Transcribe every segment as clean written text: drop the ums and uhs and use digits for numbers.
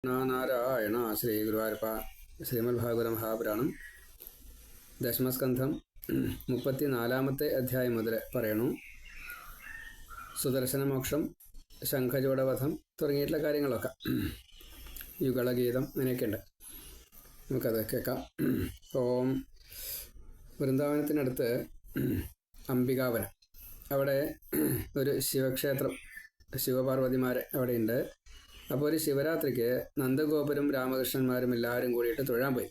നാരായണ ശ്രീ ഗുരുവായൂരപ്പ. ശ്രീമദ്ഭാഗവത മഹാപുരാണം ദശമസ്കന്ധം 34 അധ്യായം മുതൽ പറയണു. സുദർശനമോക്ഷം, ശംഖചൂഡവധം തുടങ്ങിയിട്ടുള്ള കാര്യങ്ങളൊക്കെ, യുഗളഗീതം അങ്ങനെയൊക്കെ ഉണ്ട്. നമുക്കത് കേൾക്കാം. ഓം. വൃന്ദാവനത്തിനടുത്ത് അംബികാവനം, അവിടെ ഒരു ശിവക്ഷേത്രം, ശിവപാർവതിമാർ അവിടെയുണ്ട്. അപ്പോൾ ഒരു ശിവരാത്രിക്ക് നന്ദഗോപരും രാമകൃഷ്ണന്മാരും എല്ലാവരും കൂടിയിട്ട് തൊഴാൻ പോയി.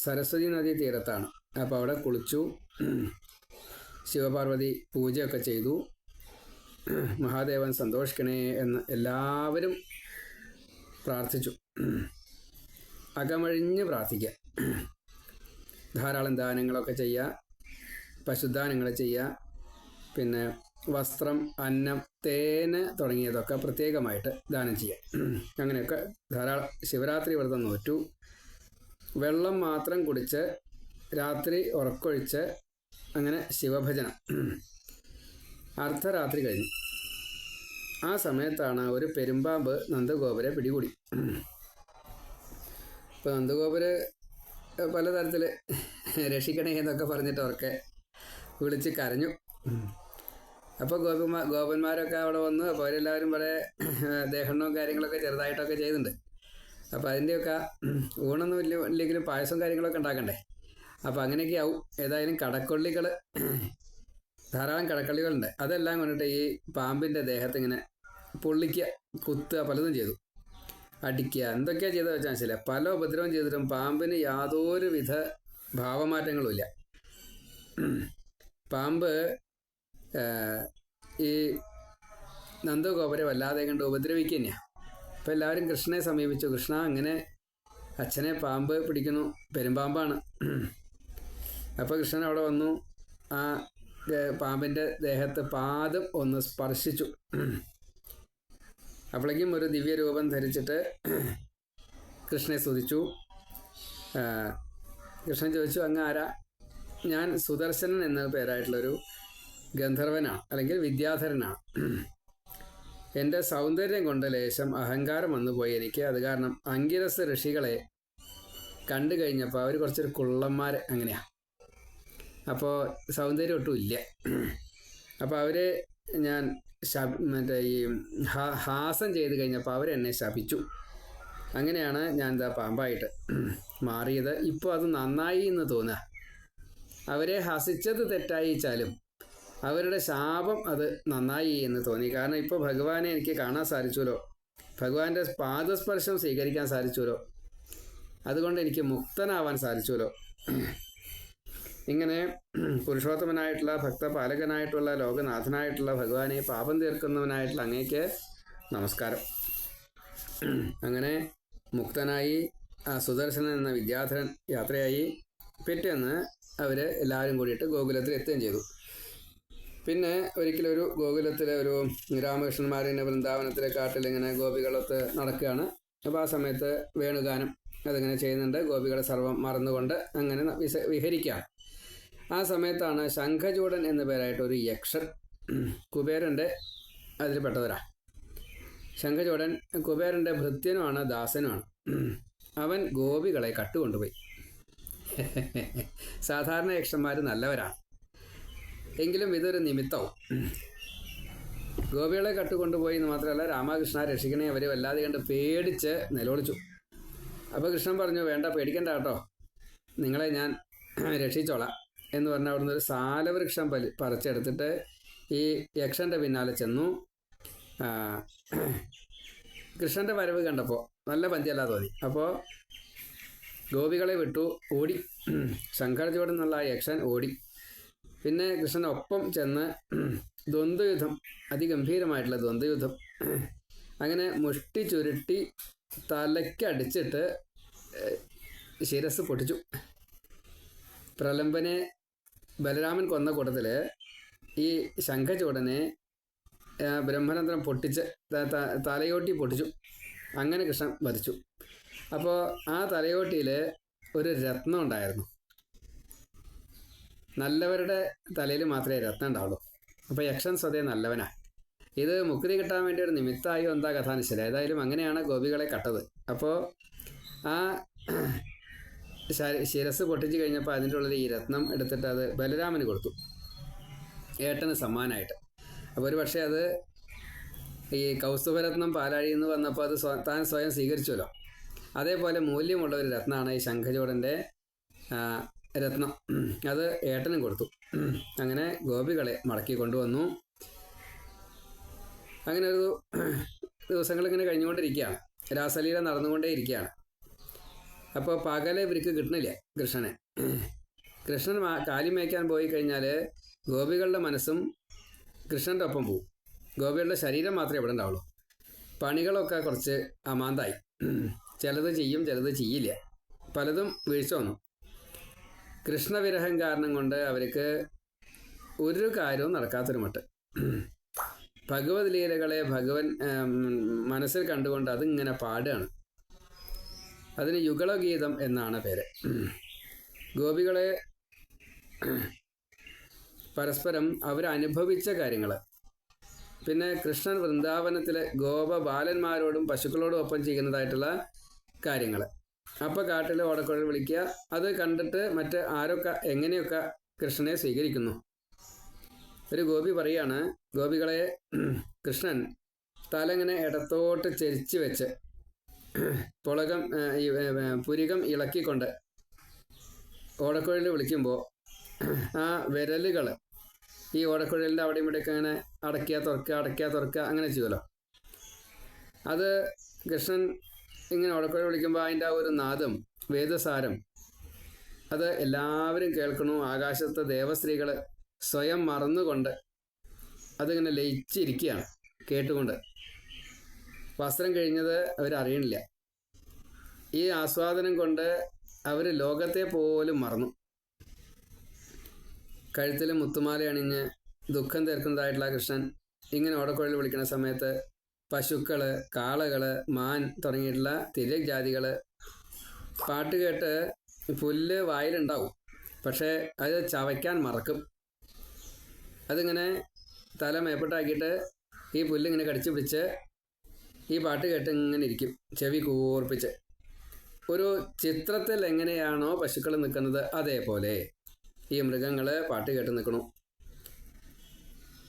സരസ്വതി നദീ തീരത്താണ്. അപ്പോൾ അവിടെ കുളിച്ചു, ശിവപാർവതി പൂജയൊക്കെ ചെയ്തു. മഹാദേവൻ സന്തോഷിക്കണേ എന്ന് എല്ലാവരും പ്രാർത്ഥിച്ചു. അകമഴിഞ്ഞ് പ്രാർത്ഥിക്കുക, ധാരാളം ദാനങ്ങളൊക്കെ ചെയ്യുക, പശുദാനങ്ങൾ ചെയ്യുക, പിന്നെ വസ്ത്രം, അന്നം, തേന് തുടങ്ങിയതൊക്കെ പ്രത്യേകമായിട്ട് ദാനം ചെയ്യാം. അങ്ങനെയൊക്കെ ധാരാളം. ശിവരാത്രി വ്രതം നോറ്റു. വെള്ളം മാത്രം കുടിച്ച് രാത്രി ഉറക്കൊഴിച്ച് അങ്ങനെ ശിവഭജനം. അർദ്ധരാത്രി കഴിഞ്ഞു. ആ സമയത്താണ് ഒരു പെരുമ്പാമ്പ് നന്ദഗോപരെ പിടികൂടി. ഇപ്പോൾ നന്ദഗോപര് പലതരത്തിൽ രക്ഷിക്കണേ എന്നൊക്കെ പറഞ്ഞിട്ട് അവർക്ക് വിളിച്ച് കരഞ്ഞു. അപ്പോൾ ഗോപന്മാരൊക്കെ അവിടെ വന്നു. അപ്പോൾ അവരെല്ലാവരും വളരെ ദേഹണ്ണവും കാര്യങ്ങളൊക്കെ ചെറുതായിട്ടൊക്കെ ചെയ്യുന്നുണ്ട്. അപ്പോൾ അതിൻ്റെയൊക്കെ ഊണൊന്നും ഇല്ലെങ്കിലും പായസവും കാര്യങ്ങളൊക്കെ ഉണ്ടാക്കണ്ടേ. അപ്പോൾ അങ്ങനെയൊക്കെ ആവും. ഏതായാലും കടക്കൊള്ളികൾ, ധാരാളം കടക്കൊള്ളികളുണ്ട്. അതെല്ലാം കൊണ്ടിട്ട് ഈ പാമ്പിൻ്റെ ദേഹത്ത് ഇങ്ങനെ പൊള്ളിക്കുക, കുത്തുക, പലതും ചെയ്തു. അടിക്കുക, എന്തൊക്കെയാണ് ചെയ്തത് വെച്ചാൽ മനസ്സില്ല. പല ഉപദ്രവം ചെയ്തിട്ടും പാമ്പിന് യാതൊരു വിധ ഭാവമാറ്റങ്ങളും ഇല്ല. പാമ്പ് ഈ നന്ദഗോപരെ വല്ലാതെ കണ്ട് ഉപദ്രവിക്കുക തന്നെയാണ്. അപ്പോൾ എല്ലാവരും കൃഷ്ണനെ സമീപിച്ചു. കൃഷ്ണ, അങ്ങനെ അച്ഛനെ പാമ്പ് പിടിക്കുന്നു, പെരുമ്പാമ്പാണ്. അപ്പോൾ കൃഷ്ണൻ അവിടെ വന്നു. ആ പാമ്പിൻ്റെ ദേഹത്ത് പാദം ഒന്ന് സ്പർശിച്ചു. അപ്പോഴേക്കും ഒരു ദിവ്യരൂപം ധരിച്ചിട്ട് കൃഷ്ണനെ സ്തുതിച്ചു. കൃഷ്ണൻ ചോദിച്ചു, അങ്ങ് ആരാ? ഞാൻ സുദർശനൻ എന്ന പേരായിട്ടുള്ളൊരു ഗന്ധർവനാണ്, അല്ലെങ്കിൽ വിദ്യാധരനാണ്. എൻ്റെ സൗന്ദര്യം കൊണ്ട് ലേശം അഹങ്കാരം വന്നുപോയി എനിക്ക്. അത് കാരണം അങ്കിരസ് ഋഷികളെ കണ്ടു കഴിഞ്ഞപ്പോൾ അവർ കുറച്ചൊരു കുള്ളന്മാർ അങ്ങനെയാണ്. അപ്പോൾ സൗന്ദര്യം ഒട്ടും ഇല്ല. അപ്പോൾ അവർ ഞാൻ ഈ ഹാസം ചെയ്ത് കഴിഞ്ഞപ്പോൾ അവരെന്നെ ശപിച്ചു. അങ്ങനെയാണ് ഞാൻ എന്താ പാമ്പായിട്ട് മാറിയത്. ഇപ്പോൾ അത് നന്നായി എന്ന് തോന്നുക. അവരെ ഹസിച്ചത് തെറ്റായിച്ചാലും അവരുടെ ശാപം അത് നന്നായി എന്ന് തോന്നി. കാരണം ഇപ്പോൾ ഭഗവാനെ എനിക്ക് കാണാൻ സാധിച്ചുല്ലോ, ഭഗവാന്റെ പാദസ്പർശം സ്വീകരിക്കാൻ സാധിച്ചുല്ലോ, അതുകൊണ്ട് എനിക്ക് മുക്തനാവാൻ സാധിച്ചുല്ലോ. ഇങ്ങനെ പുരുഷോത്തമനായിട്ടുള്ള, ഭക്തപാലകനായിട്ടുള്ള, ലോകനാഥനായിട്ടുള്ള ഭഗവാനെ പാപം തീർക്കുന്നവനായിട്ടുള്ള അങ്ങേക്ക് നമസ്കാരം. അങ്ങനെ മുക്തനായി ആ സുദർശനൻ എന്ന വിദ്യാധരൻ യാത്രയായി. പിറ്റേന്ന് അവർ എല്ലാവരും കൂടിയിട്ട് ഗോകുലത്തിൽ എത്തുകയും ചെയ്തു. പിന്നെ ഒരിക്കലൊരു ഗോകുലത്തിലെ ഒരു രാമകൃഷ്ണന്മാരിൻ്റെ വൃന്ദാവനത്തിലെ കാട്ടിലിങ്ങനെ ഗോപികളൊത്ത് നടക്കുകയാണ്. അപ്പോൾ ആ സമയത്ത് വേണുഗാനം അതിങ്ങനെ ചെയ്യുന്നുണ്ട്. ഗോപികളെ സർവം മറന്നുകൊണ്ട് അങ്ങനെ വിഹരിക്കുകയാണ്. ആ സമയത്താണ് ശംഖചൂഡൻ എന്ന പേരായിട്ട് ഒരു യക്ഷൻ, കുബേരൻ്റെ അതിൽ പെട്ടവരാ. ശംഖചൂഡൻ കുബേരൻ്റെ ഭൃത്യനുമാണ്, ദാസനുമാണ്. അവൻ ഗോപികളെ കട്ടുകൊണ്ടുപോയി. സാധാരണ യക്ഷന്മാർ നല്ലവരാണ്, എങ്കിലും ഇതൊരു നിമിത്തവും. ഗോപികളെ കട്ടുകൊണ്ടുപോയി എന്ന് മാത്രമല്ല, രാമകൃഷ്ണ രക്ഷിക്കണേ, അവർ വല്ലാതെ കണ്ട് പേടിച്ച് നിലവിളിച്ചു. അപ്പോൾ കൃഷ്ണൻ പറഞ്ഞു, വേണ്ട, പേടിക്കണ്ട കേട്ടോ, നിങ്ങളെ ഞാൻ രക്ഷിച്ചോളാം എന്ന് പറഞ്ഞ് അവിടുന്ന് ഒരു സാലവൃക്ഷം പറിച്ചെടുത്തിട്ട് ഈ യക്ഷൻ്റെ പിന്നാലെ ചെന്നു. കൃഷ്ണൻ്റെ വരവ് കണ്ടപ്പോൾ നല്ല പന്തിയല്ല തോന്നി. അപ്പോൾ ഗോപികളെ വിട്ടു ഓടി. ശംഖചൂഡൻ എന്നുള്ള യക്ഷൻ ഓടി. പിന്നെ കൃഷ്ണനൊപ്പം ചെന്ന് ദ്വന്ദ്വയുദ്ധം, അതിഗംഭീരമായിട്ടുള്ള ദ്വന്ദ്വയുദ്ധം. അങ്ങനെ മുഷ്ടി ചുരുട്ടി തലയ്ക്കടിച്ചിട്ട് ശിരസ് പൊട്ടിച്ചു. പ്രലംബനെ ബലരാമൻ കൊന്ന കൂട്ടത്തിൽ ഈ ശംഖചൂഡനെ ബ്രഹ്മരന്ധ്രം പൊട്ടിച്ച് തലയോട്ടി പൊട്ടിച്ചു. അങ്ങനെ കൃഷ്ണൻ വധിച്ചു. അപ്പോൾ ആ തലയോട്ടിയിൽ ഒരു രത്നം ഉണ്ടായിരുന്നു. നല്ലവരുടെ തലയിൽ മാത്രമേ രത്നം ഉണ്ടാവുള്ളൂ. അപ്പോൾ യക്ഷൻ സ്വതേ നല്ലവനാണ്. ഇത് മുക്തി കിട്ടാൻ വേണ്ടി ഒരു നിമിത്തമായോ എന്താ കഥാനിശ്ചയം. ഏതായാലും അങ്ങനെയാണ് ഗോപികളെ കട്ടത്. അപ്പോൾ ആ ശിരസ് പൊട്ടിച്ച് കഴിഞ്ഞപ്പോൾ അതിൻ്റെ ഉള്ളിൽ ഈ രത്നം എടുത്തിട്ട് അത് ബലരാമന് കൊടുത്തു, ഏട്ടന് സമ്മാനമായിട്ട്. അപ്പോൾ ഒരു പക്ഷേ അത് ഈ കൗസ്തുഭരത്നം പാലാഴിയിൽ നിന്ന് വന്നപ്പോൾ അത് താൻ സ്വയം സ്വീകരിച്ചുവല്ലോ. അതേപോലെ മൂല്യമുള്ള ഒരു രത്നമാണ് ഈ ശംഖചൂടൻ്റെ രത്നം. അത് ഏട്ടനും കൊടുത്തു. അങ്ങനെ ഗോപികളെ മടക്കി കൊണ്ടുവന്നു. അങ്ങനെ ഒരു ദിവസങ്ങളിങ്ങനെ കഴിഞ്ഞുകൊണ്ടിരിക്കുകയാണ്. രാസലീല നടന്നുകൊണ്ടേ ഇരിക്കുകയാണ്. അപ്പോൾ പകലെ ഇവർക്ക് കിട്ടണില്ല കൃഷ്ണനെ. കൃഷ്ണൻ കാലി മേയ്ക്കാൻ പോയി കഴിഞ്ഞാൽ ഗോപികളുടെ മനസ്സും കൃഷ്ണൻ്റെ ഒപ്പം പോവും. ഗോപികളുടെ ശരീരം മാത്രമേ ഇവിടെ ഉണ്ടാവുള്ളൂ. പണികളൊക്കെ കുറച്ച് അമാന്തായി. ചിലത് ചെയ്യും, ചിലത് ചെയ്യില്ല. പലതും വീഴ്ച വന്നു. കൃഷ്ണവിരഹം കാരണം കൊണ്ട് അവർക്ക് ഒരു കാര്യവും നടക്കാത്തൊരു മട്ട്. ഭഗവത് ലീലകളെ ഭഗവൻ മനസ്സിൽ കണ്ടുകൊണ്ട് അതിങ്ങനെ പാടുകയാണ്. അതിന് യുഗളഗീതം എന്നാണ് പേര്. ഗോപികളെ പരസ്പരം അവരനുഭവിച്ച കാര്യങ്ങൾ, പിന്നെ കൃഷ്ണൻ വൃന്ദാവനത്തിലെ ഗോപബാലന്മാരോടും പശുക്കളോടും ഒപ്പം ചെയ്യുന്നതായിട്ടുള്ള കാര്യങ്ങൾ, അപ്പോൾ കാട്ടിൽ ഓടക്കുഴൽ വിളിക്കുക, അത് കണ്ടിട്ട് മറ്റ് ആരൊക്കെ എങ്ങനെയൊക്കെ കൃഷ്ണനെ സ്വീകരിക്കുന്നു. ഒരു ഗോപി പറയാണ്, ഗോപികളെ കൃഷ്ണൻ തലങ്ങനെ ഇടത്തോട്ട് ചെരിച്ച് വെച്ച് പുരികം ഇളക്കിക്കൊണ്ട് ഓടക്കുഴലിൽ വിളിക്കുമ്പോൾ ആ വിരലുകൾ ഈ ഓടക്കുഴലിൻ്റെ അവിടെയും ഇവിടെയൊക്കെ അങ്ങനെ അടയ്ക്കുക തുറക്കുക അങ്ങനെ ചെയ്യുമല്ലോ. അത് കൃഷ്ണൻ ഇങ്ങനെ ഓടക്കുഴൽ വിളിക്കുമ്പോൾ അതിൻ്റെ ആ ഒരു നാദം, വേദസാരം, അത് എല്ലാവരും കേൾക്കണു. ആകാശത്തെ ദേവസ്ത്രീകൾ സ്വയം മറന്നുകൊണ്ട് അതിങ്ങനെ ലയിച്ചിരിക്കുകയാണ് കേട്ടുകൊണ്ട്. വസ്ത്രം കഴിഞ്ഞത് അവരറിയണില്ല. ഈ ആസ്വാദനം കൊണ്ട് അവർ ലോകത്തെ പോലും മറന്നു. കഴുത്തിൽ മുത്തുമാല അണിഞ്ഞ് ദുഃഖം തീർക്കുന്നതായിട്ടുള്ള കൃഷ്ണൻ ഇങ്ങനെ ഓടക്കുഴൽ വിളിക്കുന്ന സമയത്ത് പശുക്കൾ, കാളകൾ, മാൻ തുടങ്ങിയിട്ടുള്ള തിര്യക് ജാതികൾ പാട്ട് കേട്ട് പുല്ല് വായിലുണ്ടാവും, പക്ഷേ അത് ചവയ്ക്കാൻ മറക്കും. അതിങ്ങനെ തല മേപ്പെട്ടാക്കിയിട്ട് ഈ പുല്ലിങ്ങനെ കടിച്ചു പിടിച്ച് ഈ പാട്ട് കേട്ട് ഇങ്ങനെ ഇരിക്കും, ചെവി കൂർപ്പിച്ച്. ഒരു ചിത്രത്തിൽ എങ്ങനെയാണോ പശുക്കൾ നിൽക്കുന്നത് അതേപോലെ ഈ മൃഗങ്ങൾ പാട്ട് കേട്ട് നിൽക്കണു.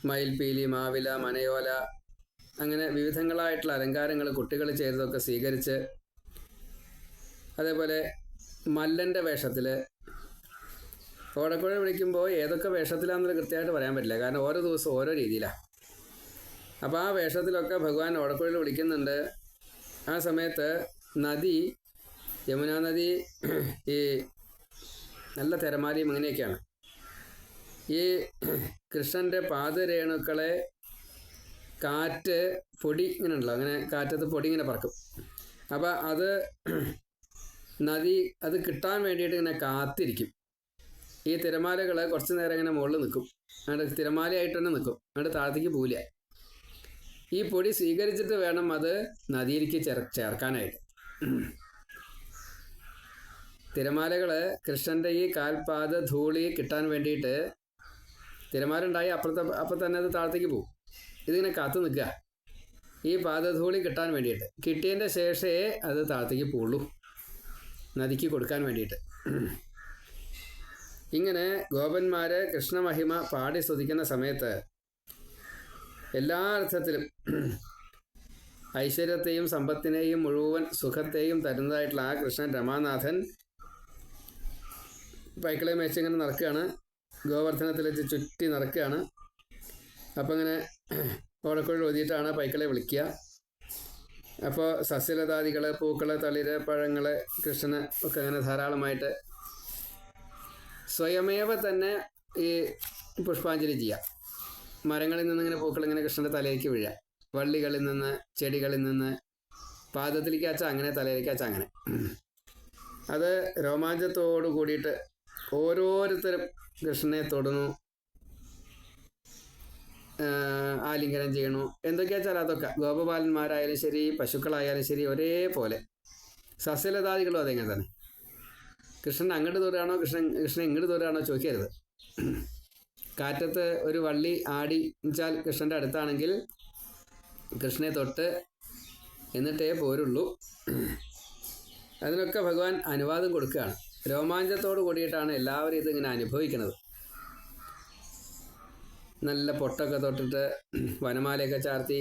മയിൽപീലി, മാവില, മനയോല, അങ്ങനെ വിവിധങ്ങളായിട്ടുള്ള അലങ്കാരങ്ങൾ കുട്ടികൾ ചെയ്തതൊക്കെ സ്വീകരിച്ച്, അതേപോലെ മല്ലൻ്റെ വേഷത്തിൽ ഓടക്കുഴൽ വിളിക്കുമ്പോൾ ഏതൊക്കെ വേഷത്തിലാണെന്നത് കൃത്യമായിട്ട് പറയാൻ പറ്റില്ല, കാരണം ഓരോ ദിവസം ഓരോ രീതിയിലാണ്. അപ്പോൾ ആ വേഷത്തിലൊക്കെ ഭഗവാൻ ഓടക്കുഴൽ വിളിക്കുന്നുണ്ട്. ആ സമയത്ത് നദി, യമുനാ നദി, ഈ നല്ല തിരമാലയും അങ്ങനെയൊക്കെയാണ്. ഈ കൃഷ്ണൻ്റെ പാദരേണുക്കളെ കാറ്റ്, പൊടി ഇങ്ങനെ ഉണ്ടല്ലോ, അങ്ങനെ കാറ്റത്ത് പൊടി ഇങ്ങനെ പറക്കും. അപ്പോൾ അത് നദി അത് കിട്ടാൻ വേണ്ടിയിട്ട് ഇങ്ങനെ കാത്തിരിക്കും. ഈ തിരമാലകൾ കുറച്ച് നേരം ഇങ്ങനെ മുകളിൽ നിൽക്കും, അങ്ങോട്ട് തിരമാലയായിട്ട് തന്നെ നിൽക്കും, അങ്ങോട്ട് താഴത്തേക്ക് പോവില്ല. ഈ പൊടി സ്വീകരിച്ചിട്ട് വേണം അത് നദിയിലേക്ക് ചേർക്കാനായിട്ട്. തിരമാലകൾ കൃഷ്ണൻ്റെ ഈ കാൽപാദ ധൂളി കിട്ടാൻ വേണ്ടിയിട്ട് തിരമാല ഉണ്ടായി അപ്പം തന്നെ അത് താഴത്തേക്ക് പോകും. ഇതിങ്ങനെ കാത്തു നിൽക്കുക ഈ പാദധൂളി കിട്ടാൻ വേണ്ടിയിട്ട്. കിട്ടിയതിൻ്റെ ശേഷമേ അത് താഴത്തേക്ക് പോകുള്ളൂ, നദിക്ക് കൊടുക്കാൻ വേണ്ടിയിട്ട്. ഇങ്ങനെ ഗോപന്മാർ കൃഷ്ണമഹിമ പാടി സ്തുതിക്കുന്ന സമയത്ത് എല്ലാ അർത്ഥത്തിലും ഐശ്വര്യത്തെയും സമ്പത്തിനെയും മുഴുവൻ സുഖത്തെയും തരുന്നതായിട്ടുള്ള ആ കൃഷ്ണൻ രമാനാഥൻ പൈക്കളെ മേച്ചിങ്ങനെ നടക്കുകയാണ്, ഗോവർദ്ധനത്തിലേക്ക് ചുറ്റി നടക്കുകയാണ്. അപ്പം ഇങ്ങനെ ഓടക്കുഴൽ ഓതിയിട്ടാണ് പൈക്കളെ വിളിക്കുക. അപ്പോൾ സസ്യലതാദികൾ, പൂക്കൾ, തളിര്, പഴങ്ങൾ, കൃഷ്ണന് ഒക്കെ അങ്ങനെ ധാരാളമായിട്ട് സ്വയമേവ തന്നെ ഈ പുഷ്പാഞ്ജലി ചെയ്യുക. മരങ്ങളിൽ നിന്നിങ്ങനെ പൂക്കൾ ഇങ്ങനെ കൃഷ്ണൻ്റെ തലയിലേക്ക് വീഴുക, വള്ളികളിൽ നിന്ന്, ചെടികളിൽ നിന്ന്, പാദത്തിലേക്ക് അച്ചാൽ അങ്ങനെ, തലയിലേക്ക് അച്ചാൽ അങ്ങനെ. അത് രോമാഞ്ചത്തോടു കൂടിയിട്ട് ഓരോരുത്തരും കൃഷ്ണനെ തൊടുന്നു, ആലിംഗനം ചെയ്യണു. എന്തൊക്കെയാ വെച്ചാൽ അതൊക്കെ ഗോപബാലന്മാരായാലും ശരി, പശുക്കളായാലും ശരി, ഒരേപോലെ. സസ്യലതാദികളും അതെങ്ങനെ തന്നെ. കൃഷ്ണൻ അങ്ങോട്ട് തൊടുകയാണോ കൃഷ്ണൻ ഇങ്ങോട്ട് തൊടുകയാണോ ചോദിക്കരുത്. കാറ്റത്ത് ഒരു വള്ളി ആടി വെച്ചാൽ കൃഷ്ണൻ്റെ അടുത്താണെങ്കിൽ കൃഷ്ണനെ തൊട്ട് എന്നിട്ടേ പോരുള്ളൂ. അതിനൊക്കെ ഭഗവാൻ അനുവാദം കൊടുക്കുകയാണ്. രോമാഞ്ചത്തോട് കൂടിയിട്ടാണ് എല്ലാവരും ഇതിങ്ങനെ അനുഭവിക്കുന്നത്. നല്ല പൊട്ടൊക്കെ തൊട്ടിട്ട് വനമാലയൊക്കെ ചാർത്തി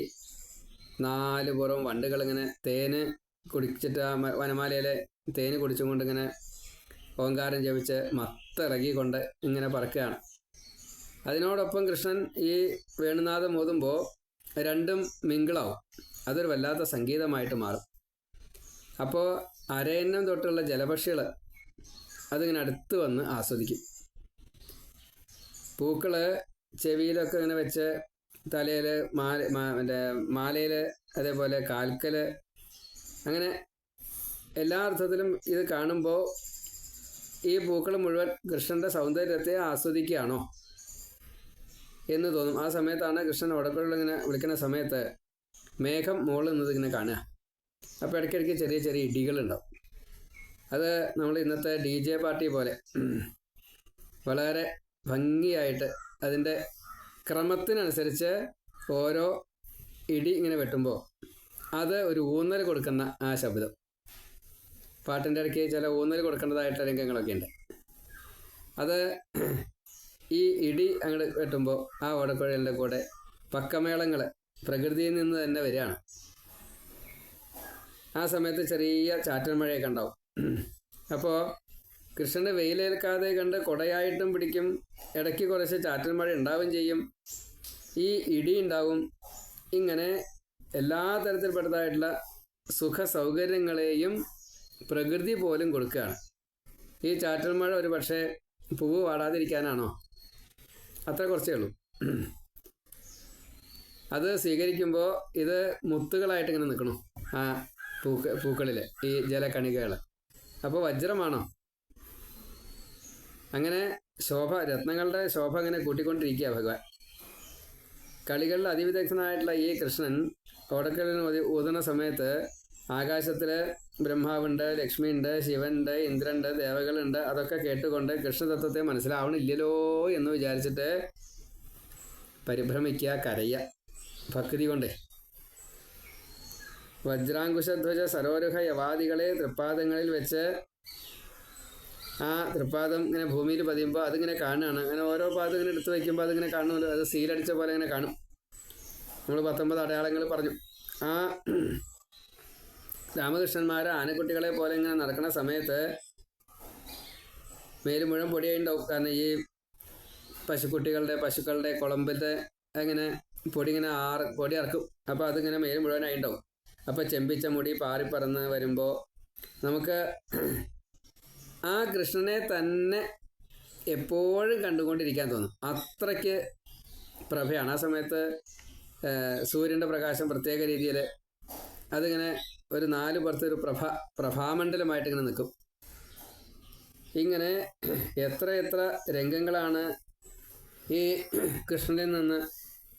4 പുറവും വണ്ടുകളിങ്ങനെ തേന് കുടിച്ചിട്ട് ആ വനമാലയിലെ തേന് കുടിച്ചും കൊണ്ട് ഇങ്ങനെ ഓങ്കാരം ജപിച്ച് മത്തിറങ്ങിക്കൊണ്ട് ഇങ്ങനെ പറക്കുകയാണ്. അതിനോടൊപ്പം കൃഷ്ണൻ ഈ വേണുനാഥം ഓതുമ്പോൾ രണ്ടും മിങ്കിളാവും. അതൊരു വല്ലാത്ത സംഗീതമായിട്ട് മാറും. അപ്പോൾ അരയന്നം തൊട്ടുള്ള ജലപക്ഷികൾ അതിങ്ങനെ അടുത്ത് വന്ന് ആസ്വദിക്കും. പൂക്കൾ ചെവിയിലൊക്കെ ഇങ്ങനെ വെച്ച് തലയിൽ മറ്റേ മാലയിൽ, അതേപോലെ കാൽക്കൽ, അങ്ങനെ എല്ലാ അർത്ഥത്തിലും ഇത് കാണുമ്പോൾ ഈ പൂക്കൾ മുഴുവൻ കൃഷ്ണൻ്റെ സൗന്ദര്യത്തെ ആസ്വദിക്കുകയാണോ എന്ന് തോന്നും. ആ സമയത്താണ് കൃഷ്ണൻ ഉടക്കുകളിങ്ങനെ വിളിക്കുന്ന സമയത്ത് മേഘം മുകളിൽ നിന്നത് ഇങ്ങനെ കാണുക. അപ്പോൾ ഇടയ്ക്കിടയ്ക്ക് ചെറിയ ചെറിയ ഇടികളുണ്ടാവും. അത് നമ്മൾ ഇന്നത്തെ DJ പാർട്ടി പോലെ വളരെ ഭംഗിയായിട്ട് അതിൻ്റെ ക്രമത്തിനനുസരിച്ച് ഓരോ ഇടി ഇങ്ങനെ വെട്ടുമ്പോൾ അത് ഒരു ഊന്നൽ കൊടുക്കുന്ന ആ ശബ്ദം. പാട്ടിൻ്റെ ഇടയ്ക്ക് ചില ഊന്നൽ കൊടുക്കേണ്ടതായിട്ടുള്ള രംഗങ്ങളൊക്കെ ഉണ്ട്. അത് ഈ ഇടി അങ്ങോട്ട് വെട്ടുമ്പോൾ ആ ഓടക്കുഴലിൻ്റെ കൂടെ പക്കമേളങ്ങൾ പ്രകൃതിയിൽ നിന്ന് തന്നെ വരികയാണ്. ആ സമയത്ത് ചെറിയ ചാറ്റൽ മഴയൊക്കെ ഉണ്ടാവും. അപ്പോൾ കൃഷ്ണൻ്റെ വെയിലേൽക്കാതെ കണ്ട് കുടയായിട്ടും പിടിക്കും. ഇടയ്ക്ക് കുറച്ച് ചാറ്റൽ മഴ ഉണ്ടാവുകയും ചെയ്യും. ഈ ഇടി ഉണ്ടാവും. ഇങ്ങനെ എല്ലാ തരത്തിൽപ്പെട്ടതായിട്ടുള്ള സുഖ സൗകര്യങ്ങളെയും പ്രകൃതി പോലും കൊടുക്കുകയാണ്. ഈ ചാറ്റൽ മഴ ഒരു പക്ഷേ പൂവ് വാടാതിരിക്കാനാണോ? അത്ര കുറച്ചേ ഉള്ളൂ. അത് സ്വീകരിക്കുമ്പോൾ ഇത് മുത്തുകളായിട്ട് ഇങ്ങനെ നിൽക്കണം ആ പൂക്കളിൽ, ഈ ജലകണികകൾ. അപ്പോൾ വജ്രമാണോ? അങ്ങനെ ശോഭ, രത്നങ്ങളുടെ ശോഭ ഇങ്ങനെ കൂട്ടിക്കൊണ്ടിരിക്കുക ഭഗവാൻ. കളികളിൽ അതിവിദഗ്ധനായിട്ടുള്ള ഈ കൃഷ്ണൻ ഓടക്കലിന് ഊതുന്ന സമയത്ത് ആകാശത്തിൽ ബ്രഹ്മാവുണ്ട്, ലക്ഷ്മിയുണ്ട്, ശിവനുണ്ട്, ഇന്ദ്രനുണ്ട്, ദേവകളുണ്ട്. അതൊക്കെ കേട്ടുകൊണ്ട് കൃഷ്ണതത്വത്തെ മനസ്സിലാവണില്ലല്ലോ എന്ന് വിചാരിച്ചിട്ട് പരിഭ്രമിക്കുക, കരയുക ഭക്തി കൊണ്ടേ. വജ്രാങ്കുശധ്വജ സരോരുഹ യവാദികളെ തൃപ്പാദങ്ങളിൽ വെച്ച് ആ തൃപ്പാദം ഇങ്ങനെ ഭൂമിയിൽ പതിയുമ്പോൾ അതിങ്ങനെ കാണുകയാണ്. അങ്ങനെ ഓരോ പാദം ഇങ്ങനെ എടുത്ത് വയ്ക്കുമ്പോൾ അതിങ്ങനെ കാണുമല്ലോ. അത് സീലടിച്ച പോലെ ഇങ്ങനെ കാണും. നമ്മൾ 19 അടയാളങ്ങൾ പറഞ്ഞു. ആ രാമകൃഷ്ണന്മാർ ആനക്കുട്ടികളെ പോലെ ഇങ്ങനെ നടക്കുന്ന സമയത്ത് മേല് മുഴുവൻ പൊടിയായിട്ടുണ്ടാവും. കാരണം ഈ പശുക്കളുടെ കുളമ്പത്തെ അങ്ങനെ പൊടി ഇങ്ങനെ പൊടി ഇറക്കും. അപ്പോൾ അതിങ്ങനെ മേല് മുഴുവനായിട്ടുണ്ടാവും. അപ്പോൾ ചെമ്പിച്ച മുടി പാറിപ്പറന്ന് വരുമ്പോൾ നമുക്ക് ആ കൃഷ്ണനെ തന്നെ എപ്പോഴും കണ്ടുകൊണ്ടിരിക്കാൻ തോന്നും. അത്രയ്ക്ക് പ്രഭയാണ്. ആ സമയത്ത് സൂര്യൻ്റെ പ്രകാശം പ്രത്യേക രീതിയിൽ അതിങ്ങനെ ഒരു 4 പുറത്ത് ഒരു പ്രഭാമണ്ഡലമായിട്ട് ഇങ്ങനെ നിൽക്കും. ഇങ്ങനെ എത്ര രംഗങ്ങളാണ് ഈ കൃഷ്ണനിൽ നിന്ന്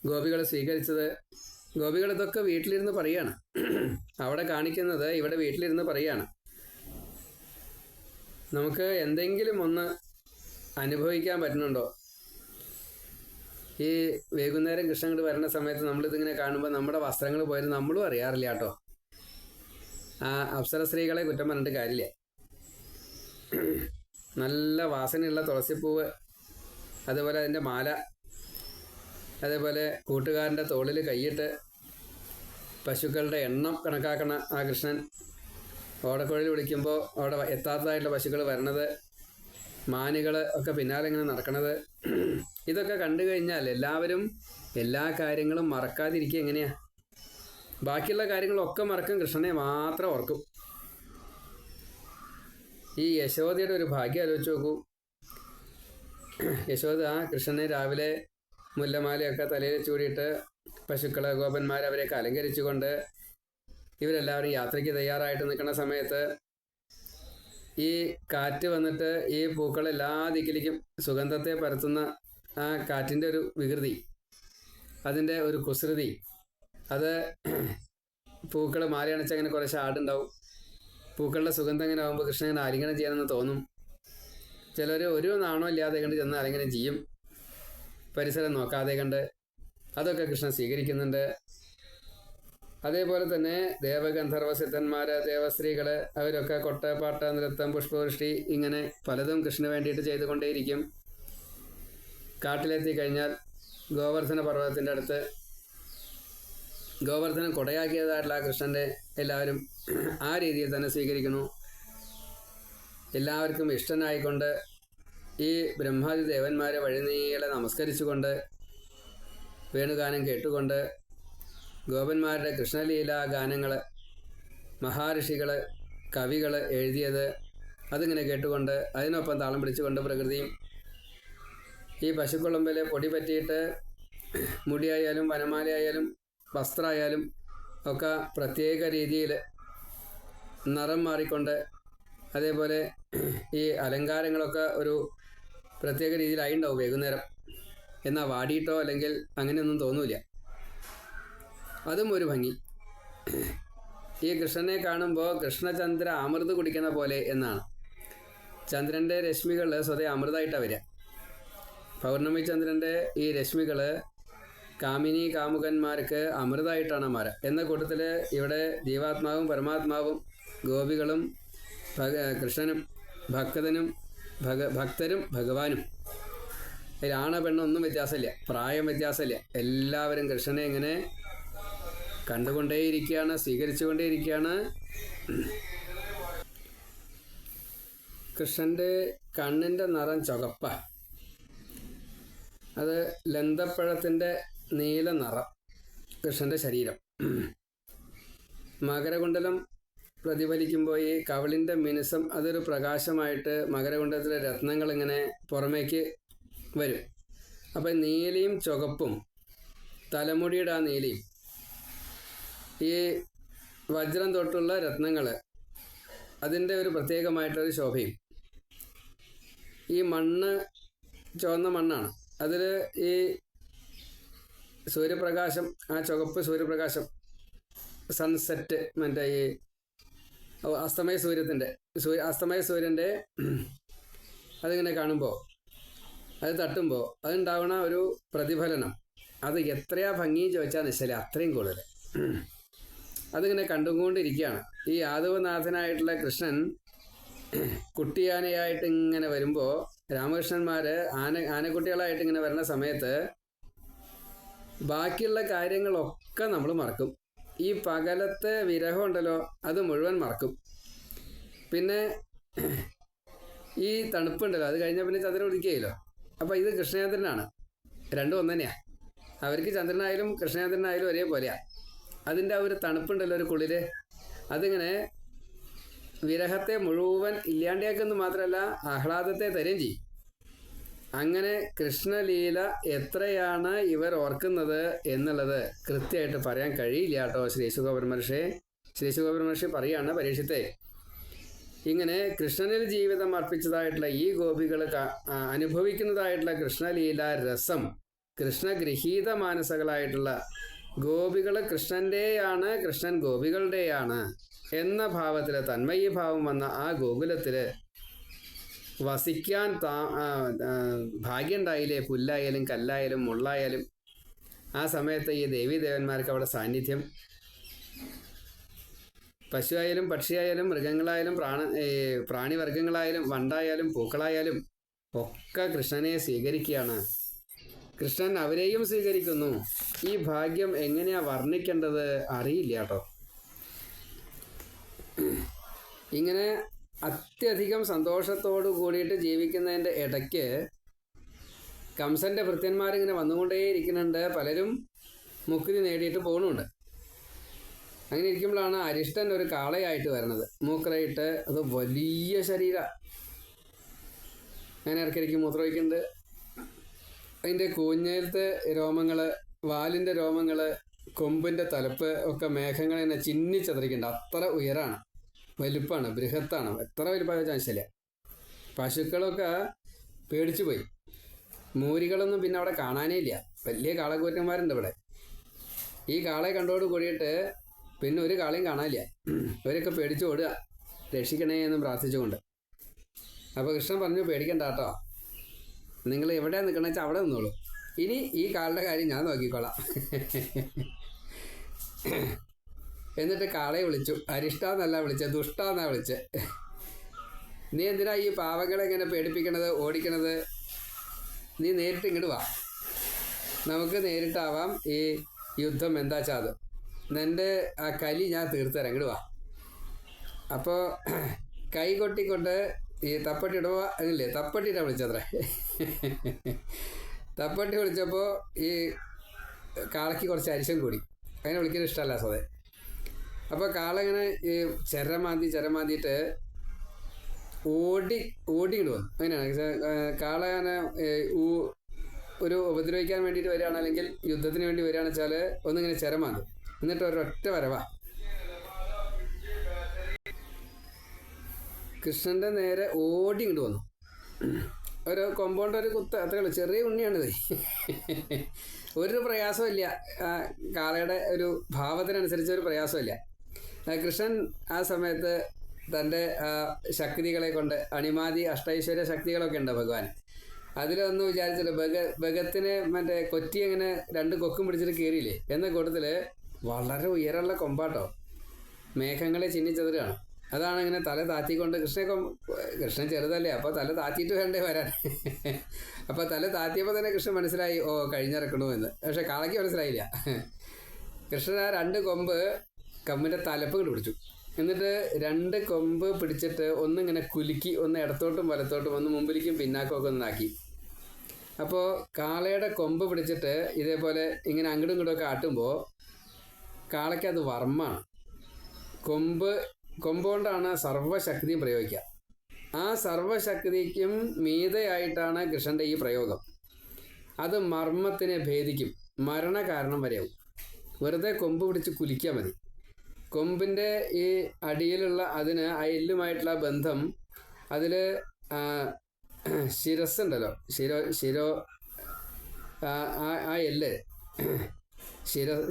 ഗോപികൾ സ്വീകരിച്ചത്. ഗോപികൾ ഇതൊക്കെ വീട്ടിലിരുന്ന് പറയുകയാണ്. അവിടെ കാണിക്കുന്നത് ഇവിടെ വീട്ടിലിരുന്ന് പറയുകയാണ്. നമുക്ക് എന്തെങ്കിലും ഒന്ന് അനുഭവിക്കാൻ പറ്റുന്നുണ്ടോ? ഈ വൈകുന്നേരം കൃഷ്ണൻ ഇങ്ങോട്ട് വരുന്ന സമയത്ത് നമ്മളിതിങ്ങനെ കാണുമ്പോൾ നമ്മുടെ വസ്ത്രങ്ങൾ പോയത് നമ്മളും അറിയാറില്ല കേട്ടോ. ആ അപ്സര സ്ത്രീകളെ കുറ്റം പറഞ്ഞിട്ട് കാര്യമില്ല. നല്ല വാസനയുള്ള തുളസിപ്പൂവ്, അതുപോലെ അതിൻ്റെ മാല, അതേപോലെ കൂട്ടുകാരൻ്റെ തോളിൽ കൈയിട്ട് പശുക്കളുടെ എണ്ണം കണക്കാക്കണ ആ കൃഷ്ണൻ ഓടക്കുഴൽ വിളിക്കുമ്പോൾ അവിടെ എത്താത്തതായിട്ടുള്ള പശുക്കൾ വരണത്, മാനുകൾ ഒക്കെ പിന്നാലെ ഇങ്ങനെ നടക്കണത്, ഇതൊക്കെ കണ്ടു കഴിഞ്ഞാൽ എല്ലാവരും എല്ലാ കാര്യങ്ങളും മറക്കാതിരിക്കുക എങ്ങനെയാ? ബാക്കിയുള്ള കാര്യങ്ങളൊക്കെ മറക്കും, കൃഷ്ണനെ മാത്രം ഓർക്കും. ഈ യശോദയുടെ ഒരു ഭാഗ്യം ആലോചിച്ച് നോക്കൂ. യശോദ കൃഷ്ണനെ രാവിലെ മുല്ലമാലയൊക്കെ തലയിൽ ചൂടിയിട്ട് പശുക്കളെ ഗോപന്മാരെ അവരെയൊക്കെ അലങ്കരിച്ചുകൊണ്ട് ഇവരെല്ലാവരും യാത്രയ്ക്ക് തയ്യാറായിട്ട് നിൽക്കുന്ന സമയത്ത് ഈ കാറ്റ് വന്നിട്ട് ഈ പൂക്കൾ എല്ലാ ദിക്കിലേക്കും സുഗന്ധത്തെ പരത്തുന്ന ആ കാറ്റിൻ്റെ ഒരു വികൃതി, അതിൻ്റെ ഒരു കുസൃതി, അത് പൂക്കൾ മാലയണച്ച് അങ്ങനെ കുറച്ച് ആടുണ്ടാവും. പൂക്കളുടെ സുഗന്ധം ഇങ്ങനെ ആകുമ്പോൾ കൃഷ്ണൻ ഇങ്ങനെ ആലിംഗനം ചെയ്യാനെന്ന് തോന്നും. ചിലർ ഒരു നാണോ ഇല്ലാതെ കണ്ട് ചെന്ന് ആലിംഗനം ചെയ്യും, പരിസരം നോക്കാതെ കണ്ട്. അതൊക്കെ കൃഷ്ണൻ സ്വീകരിക്കുന്നുണ്ട്. അതേപോലെ തന്നെ ദേവഗന്ധർവ സിദ്ധന്മാർ, ദേവസ്ത്രീകൾ, അവരൊക്കെ കൊട്ട്, പാട്ട്, നൃത്തം, പുഷ്പവൃഷ്ടി ഇങ്ങനെ പലതും കൃഷ്ണന് വേണ്ടിയിട്ട് ചെയ്തുകൊണ്ടേയിരിക്കും. കാട്ടിലെത്തി കഴിഞ്ഞാൽ ഗോവർദ്ധന പർവ്വതത്തിൻ്റെ അടുത്ത് ഗോവർദ്ധനം കൊടയാക്കിയതായിട്ടുള്ള കൃഷ്ണൻ്റെ എല്ലാവരും ആ രീതിയിൽ തന്നെ സ്വീകരിക്കുന്നു. എല്ലാവർക്കും ഇഷ്ടനായിക്കൊണ്ട് ഈ ബ്രഹ്മാദി ദേവന്മാരെ വഴിനീളെ നമസ്കരിച്ചുകൊണ്ട് വേണുഗാനം കേട്ടുകൊണ്ട് ഗോപന്മാരുടെ കൃഷ്ണലീലാ ഗാനങ്ങൾ മഹാഋഷികൾ, കവികൾ എഴുതിയത് അതിങ്ങനെ കേട്ടുകൊണ്ട് അതിനൊപ്പം താളം പിടിച്ചുകൊണ്ട് പ്രകൃതിയും ഈ പശുക്കുളമ്പിൽ പൊടി പറ്റിയിട്ട് മുടിയായാലും വനമാലയായാലും വസ്ത്രമായാലും ഒക്കെ പ്രത്യേക രീതിയിൽ നിറം മാറിക്കൊണ്ട് അതേപോലെ ഈ അലങ്കാരങ്ങളൊക്കെ ഒരു പ്രത്യേക രീതിയിലായിണ്ടാവും വൈകുന്നേരം. എന്നാൽ വാടിയിട്ടോ അല്ലെങ്കിൽ അങ്ങനെയൊന്നും തോന്നൂല. അതും ഒരു ഭംഗി. ഈ കൃഷ്ണനെ കാണുമ്പോൾ കൃഷ്ണചന്ദ്ര അമൃത് കുടിക്കുന്ന പോലെ എന്നാണ്. ചന്ദ്രൻ്റെ രശ്മികൾ സ്വതേ അമൃതമായിട്ടാണ് വരിക. പൗർണമി ചന്ദ്രൻ്റെ ഈ രശ്മികൾ കാമിനി കാമുകന്മാർക്ക് അമൃതമായിട്ടാണ് മാറുക. എന്ന കൂട്ടത്തിൽ ഇവിടെ ജീവാത്മാവും പരമാത്മാവും ഗോപികളും കൃഷ്ണനും ഭക്തരും ഭഗവാനും അതിൽ പെണ്ണൊന്നും വ്യത്യാസമില്ല, പ്രായം വ്യത്യാസമില്ല. എല്ലാവരും കൃഷ്ണനെ ഇങ്ങനെ കണ്ടുകൊണ്ടേയിരിക്കുകയാണ്, സ്വീകരിച്ചുകൊണ്ടേയിരിക്കുകയാണ്. കൃഷ്ണൻ്റെ കണ്ണിൻ്റെ നിറം ചുവപ്പ. അത് ലന്തപ്പഴത്തിൻ്റെ നീല നിറം കൃഷ്ണൻ്റെ ശരീരം. മകരകുണ്ടലം പ്രതിഫലിക്കുമ്പോൾ ഈ കവിളിൻ്റെ മിനുസം അതൊരു പ്രകാശമായിട്ട് മകരകുണ്ടലത്തിലെ രത്നങ്ങളിങ്ങനെ പുറമേക്ക് വരും. അപ്പം നീലയും ചുവപ്പും തലമുടിയുടെ ആ നീലയും ഈ വജ്രം തൊട്ടുള്ള രത്നങ്ങൾ അതിൻ്റെ ഒരു പ്രത്യേകമായിട്ടൊരു ശോഭയും. ഈ മണ്ണ് ചുവന്ന മണ്ണാണ്. അതിൽ ഈ സൂര്യപ്രകാശം, ആ ചുവപ്പ് സൂര്യപ്രകാശം, സൺസെറ്റ്, മറ്റേ ഈ അസ്തമയ സൂര്യൻ്റെ അതിങ്ങനെ കാണുമ്പോൾ അത് തട്ടുമ്പോൾ അതുണ്ടാവണ ഒരു പ്രതിഫലനം അത് എത്രയാ ഭംഗി ചോദിച്ചാൽ നിശ്ചല അത്രയും കൂടുതൽ. അതിങ്ങനെ കണ്ടുകൊണ്ടിരിക്കുകയാണ്. ഈ യാദവനാഥനായിട്ടുള്ള കൃഷ്ണൻ കുട്ടിയാനയായിട്ട് ഇങ്ങനെ വരുമ്പോൾ രാമകൃഷ്ണന്മാർ ആനക്കുട്ടികളായിട്ട് ഇങ്ങനെ വരുന്ന സമയത്ത് ബാക്കിയുള്ള കാര്യങ്ങളൊക്കെ നമ്മൾ മറക്കും. ഈ പകലത്തെ വിരഹം ഉണ്ടല്ലോ അത് മുഴുവൻ മറക്കും. പിന്നെ ഈ തണുപ്പുണ്ടല്ലോ അത് കഴിഞ്ഞാൽ പിന്നെ ചന്ദ്രൻ ഉദിക്കുകയില്ലോ. അപ്പോൾ ഇത് കൃഷ്ണചന്ദ്രനാണ്, രണ്ടും ഒന്ന് തന്നെയാണ്. അവർക്ക് ചന്ദ്രനായാലും കൃഷ്ണചന്ദ്രനായാലും ഒരേപോലെയാണ്. അതിൻ്റെ ആ ഒരു തണുപ്പുണ്ടല്ലോ, ഒരു കുളിര്, അതിങ്ങനെ വിരഹത്തെ മുഴുവൻ ഇല്ലാണ്ടാക്കുന്നു മാത്രമല്ല ആഹ്ലാദത്തെ തരുകയും ചെയ്യും. അങ്ങനെ കൃഷ്ണലീല എത്രയാണ് ഇവർ ഓർക്കുന്നത് എന്നുള്ളത് കൃത്യമായിട്ട് പറയാൻ കഴിയില്ല കേട്ടോ. ശ്രീ ശുകബ്രഹ്മർഷി പറയാണ്, പരീക്ഷത്തെ ഇങ്ങനെ കൃഷ്ണനിൽ ജീവിതം അർപ്പിച്ചതായിട്ടുള്ള ഈ ഗോപികൾ അനുഭവിക്കുന്നതായിട്ടുള്ള കൃഷ്ണലീല രസം, കൃഷ്ണഗൃഹീത മാനസകളായിട്ടുള്ള ഗോപികൾ കൃഷ്ണൻ്റെയാണ്, കൃഷ്ണൻ ഗോപികളുടെയാണ് എന്ന ഭാവത്തിൽ തന്മയീഭാവം വന്ന ആ ഗോകുലത്തിൽ വസിക്കാൻ ഭാഗ്യമുണ്ടായില്ലേ. പുല്ലായാലും കല്ലായാലും മുള്ളായാലും ആ സമയത്ത് ഈ ദേവീദേവന്മാർക്ക് അവിടെ സാന്നിധ്യം. പശുവായാലും പക്ഷിയായാലും മൃഗങ്ങളായാലും പ്രാണിവർഗങ്ങളായാലും വണ്ടായാലും പൂക്കളായാലും ഒക്കെ കൃഷ്ണനെ സ്വീകരിക്കുകയാണ്. കൃഷ്ണൻ അവരെയും സ്വീകരിക്കുന്നു. ഈ ഭാഗ്യം എങ്ങനെയാ വർണ്ണിക്കേണ്ടത് അറിയില്ല കേട്ടോ. ഇങ്ങനെ അത്യധികം സന്തോഷത്തോടു കൂടിയിട്ട് ജീവിക്കുന്നതിൻ്റെ ഇടയ്ക്ക് കംസൻ്റെ ഭൃത്യന്മാരിങ്ങനെ വന്നുകൊണ്ടേയിരിക്കുന്നുണ്ട്. പലരും മുക്തി നേടിയിട്ട് പോകുന്നുണ്ട്. അങ്ങനെ ഇരിക്കുമ്പോഴാണ് അരിഷ്ടൻ ഒരു കാളയായിട്ട് വരുന്നത്. മൂക്കറയിട്ട് അത് വലിയ ശരീരം, അങ്ങനെ ഇടയ്ക്കിടയ്ക്ക് മൂത്രമൊഴിക്കുന്നുണ്ട്. അതിൻ്റെ കൂഞ്ഞയിലത്തെ രോമങ്ങൾ, വാലിൻ്റെ രോമങ്ങൾ, കൊമ്പിൻ്റെ തലപ്പ് ഒക്കെ മേഘങ്ങൾ തന്നെ ചിന്നിച്ചതറിക്കുന്നുണ്ട്. അത്ര ഉയരാണ്, വലുപ്പമാണ്, ബൃഹത്താണ്. എത്ര വലുപ്പമായ ചാൻസില്ല. പശുക്കളൊക്കെ പേടിച്ചു പോയി. മൂരികളൊന്നും പിന്നെ അവിടെ കാണാനേ ഇല്ല. വലിയ കാളക്കൂറ്റന്മാരുണ്ട് ഇവിടെ. ഈ കാളയെ കണ്ടോട് കൂടിയിട്ട് പിന്നെ ഒരു കാളയും കാണാനില്ല. ഇവരൊക്കെ പേടിച്ചു ഓടുക, രക്ഷിക്കണേ എന്ന് പ്രാർത്ഥിച്ചുകൊണ്ട്. അപ്പോൾ കൃഷ്ണൻ പറഞ്ഞു, പേടിക്കണ്ട കേട്ടോ, നിങ്ങൾ എവിടെയാണ് നിൽക്കണമെന്ന് വെച്ചാൽ അവിടെ നിന്നോളൂ. ഇനി ഈ കാളുടെ കാര്യം ഞാൻ നോക്കിക്കോളാം. എന്നിട്ട് കാളയെ വിളിച്ചു. അരിഷ്ടാന്നല്ല വിളിച്ചത്, ദുഷ്ടാന്നാ വിളിച്ചത്. നീ എന്തിനാ ഈ പാവങ്ങളെ ഇങ്ങനെ പേടിപ്പിക്കണത്, ഓടിക്കണത്? നീ നേരിട്ട് ഇങ്ങോട്ട് വാ, നമുക്ക് നേരിട്ടാവാം ഈ യുദ്ധം. എന്താ ചാത്, നിൻ്റെ ആ കലി ഞാൻ തീർത്തുതരാം, ഇങ്ങോട്ട് വാ. അപ്പോൾ കൈ കൊട്ടിക്കൊണ്ട് ഈ തപ്പട്ടി ഇടുക അതില്ലേ, തപ്പട്ടിയിട്ടാണ് വിളിച്ചത്രേ. തപ്പട്ടി വിളിച്ചപ്പോൾ ഈ കാളയ്ക്ക് കുറച്ച് അരിശം കൂടി. അങ്ങനെ വിളിക്കുന്നത് ഇഷ്ടമല്ല സ്വതേ. അപ്പോൾ കാള ഇങ്ങനെ ഈ ചരമാന്തിയിട്ട് ഓടിങ്ങിട്ട് വന്നു. അങ്ങനെയാണ് കാള. അങ്ങനെ ഒരു ഉപദ്രവിക്കാൻ വേണ്ടിയിട്ട് വരികയാണ്, അല്ലെങ്കിൽ യുദ്ധത്തിന് വേണ്ടി വരികയാണെന്ന് വെച്ചാൽ ഒന്നിങ്ങനെ ചരമാന്തും, എന്നിട്ട് ഒരൊറ്റ വരവാ കൃഷ്ണൻ്റെ നേരെ ഓടിങ്ങിട്ട് വന്നു. ഒരു കൊമ്പോണ്ട് ഒരു കുത്ത്, അത്രേ ഉള്ളൂ. ചെറിയ ഉണ്ണിയാണിത്. ഒരു പ്രയാസമില്ല, കാളയുടെ ഒരു ഭാവത്തിനനുസരിച്ച് ഒരു പ്രയാസമില്ല. കൃഷ്ണൻ ആ സമയത്ത് തൻ്റെ ശക്തികളെ കൊണ്ട്, അണിമാതി അഷ്ടൈശ്വര്യ ശക്തികളൊക്കെ ഉണ്ട് ഭഗവാൻ. അതിലൊന്നും വിചാരിച്ചില്ല. ഭഗത്തിന് മറ്റേ കൊറ്റി അങ്ങനെ 2 കൊക്കും പിടിച്ചിട്ട് കയറിയില്ലേ എന്ന കൂട്ടത്തിൽ വളരെ ഉയരമുള്ള കൊമ്പാട്ടോ, മേഘങ്ങളെ ചിന്നിച്ചെതിരാണ്. അതാണ് ഇങ്ങനെ തല താത്തിക്കൊണ്ട് കൃഷ്ണൻ ചെറുതല്ലേ, അപ്പോൾ തല താത്തിയിട്ട് വേണ്ടേ വരാൻ. അപ്പോൾ തല താത്തിയപ്പോൾ തന്നെ കൃഷ്ണൻ മനസ്സിലായി, ഓ കഴിഞ്ഞിറക്കണു എന്ന്. പക്ഷെ കാളയ്ക്ക് മനസ്സിലായില്ല. കൃഷ്ണൻ ആ 2 കൊമ്പ് കമ്പിൻ്റെ തലപ്പ് കൊണ്ട് പിടിച്ചു. എന്നിട്ട് 2 കൊമ്പ് പിടിച്ചിട്ട് ഒന്നിങ്ങനെ കുലുക്കി, ഒന്ന് ഇടത്തോട്ടും വലത്തോട്ടും, ഒന്ന് മുമ്പിലേക്കും പിന്നാക്കമൊക്കെ ഒന്നാക്കി. അപ്പോൾ കാളയുടെ കൊമ്പ് പിടിച്ചിട്ട് ഇതേപോലെ ഇങ്ങനെ അങ്ങോട്ടും ഇങ്ങോട്ടുമൊക്കെ ആട്ടുമ്പോൾ കാളയ്ക്ക് അത് വർമ്മമാണ്. കൊമ്പുകൊണ്ടാണ് സർവ്വശക്തിയും പ്രയോഗിക്കുക. ആ സർവ്വശക്തിക്കും മീതയായിട്ടാണ് കൃഷ്ണൻ്റെ ഈ പ്രയോഗം. അത് മർമ്മത്തിനെ ഭേദിക്കും, മരണകാരണം വരെയാവും. വെറുതെ കൊമ്പ് പിടിച്ച് കുലിക്കാൻ മതി. കൊമ്പിൻ്റെ ഈ അടിയിലുള്ള അതിന് ആ എല്ലുമായിട്ടുള്ള ബന്ധം, അതിൽ ശിരസ്സുണ്ടല്ലോ, ശിരോ ആ എല്ല്,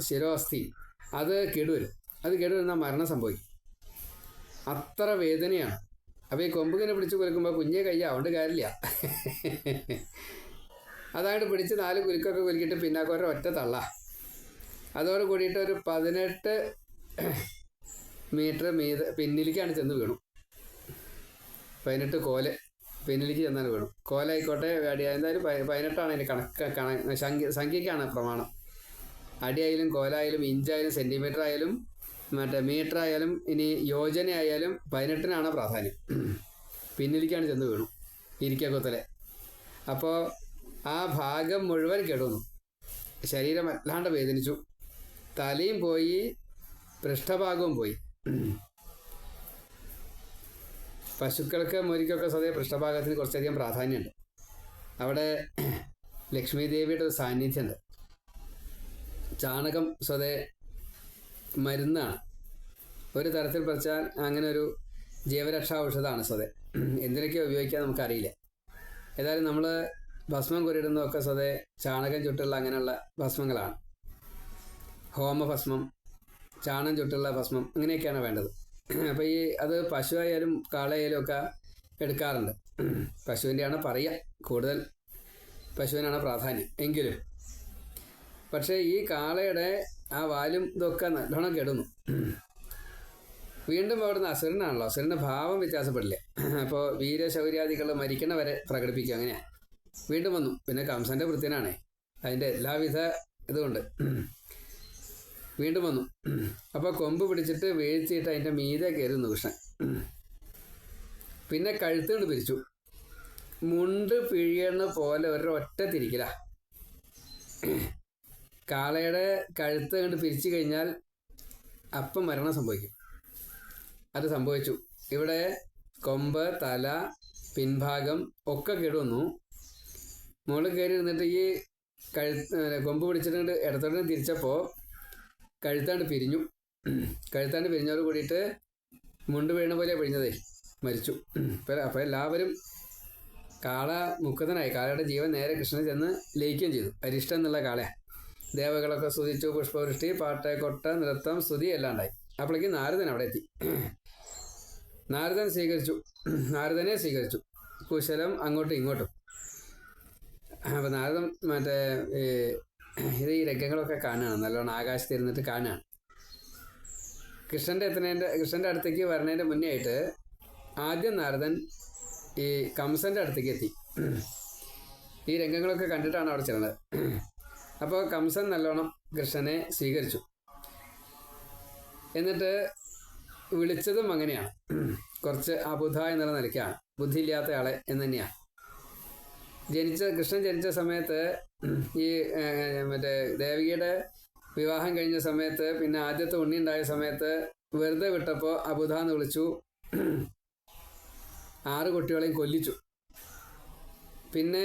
ശിരോസ്ഥി, അത് കേടുവരും. അത് കേടുവരുന്നാൽ മരണം സംഭവിക്കും. അത്ര വേദനയാണ്. അപ്പോൾ ഈ കൊമ്പിങ്ങനെ പിടിച്ച് കുലുക്കുമ്പോൾ കുഞ്ഞേ കയ്യാവണ്ട് കാര്യമില്ല. അതായിട്ട് പിടിച്ച് 4 കുലുക്കൊക്കെ കുലുക്കിയിട്ട് പിന്നാക്കോരെ ഒറ്റ തള്ള. അതോട് കൂടിയിട്ട് ഒരു 18 മീറ്റർ പിന്നിലേക്കാണ് ചെന്ന് വീണു. 18 കോല് പിന്നിലേക്ക് ചെന്നാൽ വീണു. കോലായിക്കോട്ടെ, അടി, എന്തായാലും 18ആണ് അതിന് സംഖ്യയ്ക്കാണ് പ്രമാണം. അടിയായാലും കോലായാലും ഇഞ്ചായാലും സെൻറ്റിമീറ്റർ ആയാലും മറ്റേ മീറ്റർ ആയാലും ഇനി യോജന ആയാലും 18നാണ് പ്രാധാന്യം. പിന്നിലേക്കാണ് ചെന്ന് വീണു ഇരിക്കക്കൊത്തലെ. അപ്പോൾ ആ ഭാഗം മുഴുവൻ കെടുന്നു. ശരീരം വല്ലാണ്ട് വേദനിച്ചു. തലയും പോയി, പൃഷ്ഠഭാഗവും പോയി. പശുക്കൾക്ക് മുരിക്കൊക്കെ സ്വതേ പൃഷ്ഠഭാഗത്തിന് കുറച്ചധികം പ്രാധാന്യമുണ്ട്. അവിടെ ലക്ഷ്മി ദേവിയുടെ ഒരു സാന്നിധ്യമുണ്ട്. ചാണകം സ്വതേ മരുന്നാണ്. ഒരു തരത്തിൽ പറിച്ചാൽ അങ്ങനെ ഒരു ജീവരക്ഷാ ഔഷധമാണ് സ്വതേ. എന്തിനൊക്കെ ഉപയോഗിക്കാൻ നമുക്കറിയില്ല. ഏതായാലും നമ്മൾ ഭസ്മം കൊരിടുന്നതൊക്കെ സ്വതേ ചാണകം ചുട്ടുള്ള അങ്ങനെയുള്ള ഭസ്മങ്ങളാണ്. ഹോമഭസ്മം, ചാണകം ചുട്ടുള്ള ഭസ്മം, അങ്ങനെയൊക്കെയാണ് വേണ്ടത്. അപ്പോൾ അത് പശുവായാലും കാളയായാലും ഒക്കെ എടുക്കാറുണ്ട്. പശുവിൻ്റെയാണ് പറയുക, കൂടുതൽ പശുവിനാണ് പ്രാധാന്യം. എങ്കിലും പക്ഷേ ഈ കാളയുടെ ആ വാലും ഇതൊക്കെ നല്ലോണം കെടുന്നു. വീണ്ടും അവിടുന്ന് അസുരനാണല്ലോ, അസുരൻ്റെ ഭാവം വ്യത്യാസപ്പെടില്ല. അപ്പോൾ വീരശൗര്യാദികൾ മരിക്കണ വരെ പ്രകടിപ്പിക്കും. അങ്ങനെയാണ്. വീണ്ടും വന്നു. പിന്നെ കംസൻ്റെ വൃത്തിനാണേ, അതിൻ്റെ എല്ലാവിധ ഇതുകൊണ്ട് വീണ്ടും വന്നു. അപ്പോൾ കൊമ്പ് പിടിച്ചിട്ട് വീഴ്ത്തിയിട്ട് അതിൻ്റെ മീതെ കയറുന്നു കൃഷ്ണൻ. പിന്നെ കഴുത്തുകൊണ്ട് പിരിച്ചു. മുണ്ട് പിഴിയണ പോലെ ഒരൊറ്റ തിരിക്കല. കാളയുടെ കഴുത്ത് കണ്ട് പിരിച്ചു കഴിഞ്ഞാൽ അപ്പം മരണം സംഭവിക്കും. അത് സംഭവിച്ചു. ഇവിടെ കൊമ്പ്, തല, പിൻഭാഗം ഒക്കെ കേടുവന്നു. മുകളിൽ കയറി ഇരുന്നിട്ട് ഈ കൊമ്പ് പിടിച്ചിട്ട് ഇടത്തോട്ട് തിരിച്ചപ്പോൾ കഴുത്താണ്ട് പിരിഞ്ഞു. കഴുത്താണ്ട് പിരിഞ്ഞോട് കൂടിയിട്ട് മുണ്ട് വീണ പോലെ പിഴിഞ്ഞതേ, മരിച്ചു. അപ്പോൾ എല്ലാവരും കാള മുക്തനായി. കാളയുടെ ജീവൻ നേരെ കൃഷ്ണൻ ചെന്ന് ലയിക്കുകയും ചെയ്തു. അരിഷ്ടം എന്നുള്ള കാളയാണ്. ദേവകളൊക്കെ സ്തുതിച്ചു. പുഷ്പവൃഷ്ടി, പാട്ട്, കൊട്ട, നൃത്തം, സ്തുതി എല്ലാം ഉണ്ടായി. അപ്പോഴേക്കും നാരദൻ അവിടെ എത്തി. നാരദനെ സ്വീകരിച്ചു. കുശലം അങ്ങോട്ടും ഇങ്ങോട്ടും. അപ്പോൾ നാരദൻ മറ്റേ ഈ രംഗങ്ങളൊക്കെ കാണുകയാണ്, നല്ലോണം ആകാശത്തിരുന്നിട്ട് കാണുകയാണ്. കൃഷ്ണൻ്റെ അടുത്തേക്ക് വരണതിൻ്റെ മുന്നേ ആയിട്ട് ആദ്യം നാരദൻ ഈ കംസൻ്റെ അടുത്തേക്ക് എത്തി. ഈ രംഗങ്ങളൊക്കെ കണ്ടിട്ടാണ് അവിടെ ചെല്ലുന്നത്. അപ്പോൾ കംസൻ നല്ലോണം കൃഷ്ണനെ സ്വീകരിച്ചു. എന്നിട്ട് വിളിച്ചതും അങ്ങനെയാണ്, കുറച്ച് അബുധ എന്നുള്ള നിലയ്ക്കാണ്, ബുദ്ധിയില്ലാത്ത ആളെ എന്ന് തന്നെയാണ്. കൃഷ്ണൻ ജനിച്ച സമയത്ത് ഈ മറ്റേ ദേവികയുടെ വിവാഹം കഴിഞ്ഞ സമയത്ത്, പിന്നെ ആദ്യത്തെ ഉണ്ണി ഉണ്ടായ സമയത്ത് വെറുതെ വിട്ടപ്പോൾ അബുധ എന്ന് വിളിച്ചു. 6 കുട്ടികളെയും കൊല്ലിച്ചു. പിന്നെ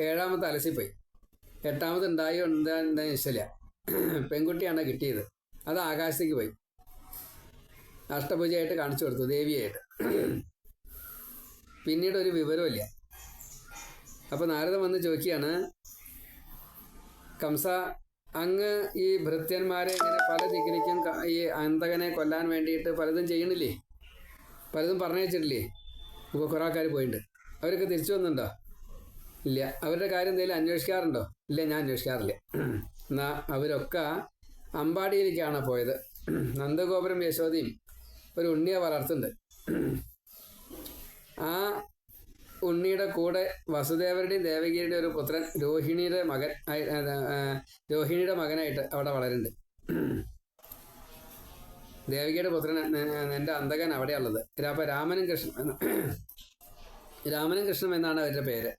7ാമത്തെ അലസിപ്പോയി. 8ാമത് ഉണ്ടായെന്ന് ഇഷ്ടമില്ല. പെൺകുട്ടിയാണ് കിട്ടിയത്. അത് ആകാശത്തേക്ക് പോയി. അഷ്ടഭുജയായിട്ട് കാണിച്ചു കൊടുത്തു, ദേവിയായിട്ട്. പിന്നീട് ഒരു വിവരമില്ല. അപ്പോൾ നാരദൻ വന്ന് ചോദിക്കുകയാണ്, കംസ, അങ്ങ് ഈ ഭൃത്യന്മാരെ ഇങ്ങനെ പല ദിക്കിലേക്കും ഈ അന്തകനെ കൊല്ലാൻ വേണ്ടിയിട്ട് പലതും ചെയ്യണില്ലേ? പലതും പറഞ്ഞയച്ചിട്ടില്ലേ? ഇപ്പോൾ കുറേ ആൾക്കാർ പോയിട്ടുണ്ട്. അവരൊക്കെ തിരിച്ചു വന്നിട്ടുണ്ടോ? ഇല്ല. അവരുടെ കാര്യം എന്തെങ്കിലും അന്വേഷിക്കാറുണ്ടോ? ഇല്ല, ഞാൻ അന്വേഷിക്കാറില്ല. എന്നാൽ അവരൊക്കെ അമ്പാടിയിലേക്കാണ് പോയത്. നന്ദഗോപുരം യശോദയും ഒരു ഉണ്ണിയെ വളർത്തുന്നുണ്ട്. ആ ഉണ്ണിയുടെ കൂടെ വസുദേവരുടെയും ദേവകിയുടെയും ഒരു പുത്രൻ രോഹിണിയുടെ മകനായിട്ട് അവിടെ വളരുന്നുണ്ട്. ദേവകിയുടെ പുത്രൻ എൻ്റെ അന്തകൻ അവിടെയുള്ളത്. അപ്പോൾ രാമനും കൃഷ്ണനും എന്നാണ് അവരുടെ പേര്.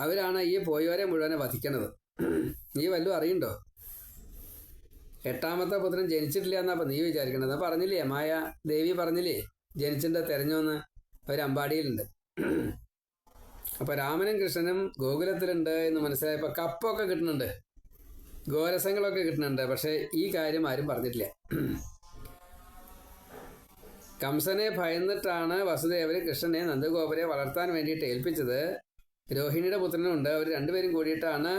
അവരാണ് ഈ പോയവരെ മുഴുവനെ വധിക്കണത്. നീ വല്ലതും അറിയണ്ടോ? 8ാമത്തെ പുത്രൻ ജനിച്ചിട്ടില്ല എന്നാ നീ വിചാരിക്കണത്. പറഞ്ഞില്ലേ, മായ ദേവി പറഞ്ഞില്ലേ ജനിച്ചിട്ട് തെരഞ്ഞോന്ന്. അവർ അമ്പാടിയിലുണ്ട്. അപ്പോൾ രാമനും കൃഷ്ണനും ഗോകുലത്തിലുണ്ട് എന്ന് മനസ്സിലായപ്പോൾ കപ്പൊക്കെ കിട്ടുന്നുണ്ട്, ഗോരസങ്ങളൊക്കെ കിട്ടുന്നുണ്ട്. പക്ഷേ ഈ കാര്യം ആരും പറഞ്ഞിട്ടില്ല. കംസനെ ഭയന്നിട്ടാണ് വസുദേവർ കൃഷ്ണനെ നന്ദഗോപരെ വളർത്താൻ വേണ്ടിയിട്ട് ഏൽപ്പിച്ചത്. രോഹിണിയുടെ പുത്രനുണ്ട്. അവർ രണ്ടുപേരും കൂടിയിട്ടാണ്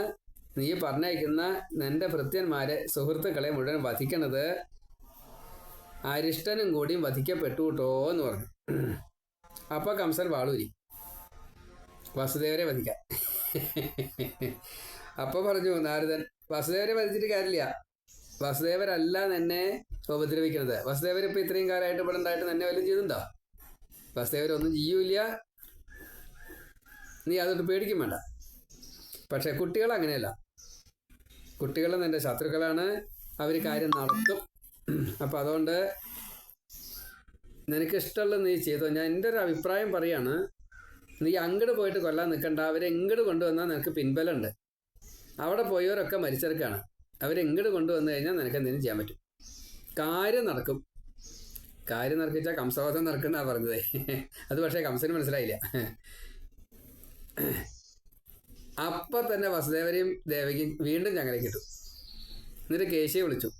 നീ പറഞ്ഞയക്കുന്ന നിന്റെ ഭൃത്യന്മാരെ, സുഹൃത്തുക്കളെ മുഴുവൻ വധിക്കണത്. അരിഷ്ടനും കൂടിയും വധിക്കപ്പെട്ടു കേട്ടോ എന്ന് പറഞ്ഞു. അപ്പോൾ കംസൻ വാളൂരി വസുദേവരെ വധിക്കാൻ. അപ്പോൾ പറഞ്ഞു നാരദൻ, വസുദേവരെ വധിച്ചിട്ട് കാര്യമില്ല. വസുദേവരല്ല എന്നെ ഉപദ്രവിക്കുന്നത്. വസുദേവർ ഇപ്പോൾ ഇത്രയും കാലമായിട്ട് ഇവിടെ ഉണ്ടായിട്ട് എന്നെ വല്ലതും ചെയ്തിട്ടുണ്ടോ? വസുദേവരൊന്നും ചെയ്യൂല. നീ അതൊട്ട് പേടിക്കും വേണ്ട. പക്ഷേ കുട്ടികൾ അങ്ങനെയല്ല. കുട്ടികൾ എൻ്റെ ശത്രുക്കളാണ്. അവർ കാര്യം നടത്തും. അപ്പം അതുകൊണ്ട് നിനക്കിഷ്ടമുള്ളത് നീ ചെയ്തോ. ഞാൻ എൻ്റെ ഒരു അഭിപ്രായം പറയാണ്, നീ അങ്ങോട്ട് പോയിട്ട് കൊല്ലാൻ നിൽക്കണ്ട. അവരെ ഇങ്ങോട്ട് കൊണ്ടുവന്നാൽ നിനക്ക് പിൻബലമുണ്ട്. അവിടെ പോയവരൊക്കെ മരിച്ചെടുക്കാണ്. അവരെങ്ങോട്ട് കൊണ്ടുവന്നു കഴിഞ്ഞാൽ നിനക്ക് എന്തെങ്കിലും ചെയ്യാൻ പറ്റും. കാര്യം നടക്കും. കാര്യം നടക്കിച്ചാൽ കംസവധം നടക്കുന്നതാണ് പറഞ്ഞത്. അത് പക്ഷേ കംസന് മനസ്സിലായില്ല. അപ്പം തന്നെ വസുദേവരെയും ദേവകിയും വീണ്ടും ചങ്ങലയ്ക്ക് ഇട്ടു. എന്നിട്ട് കേശിയെ വിളിച്ചു.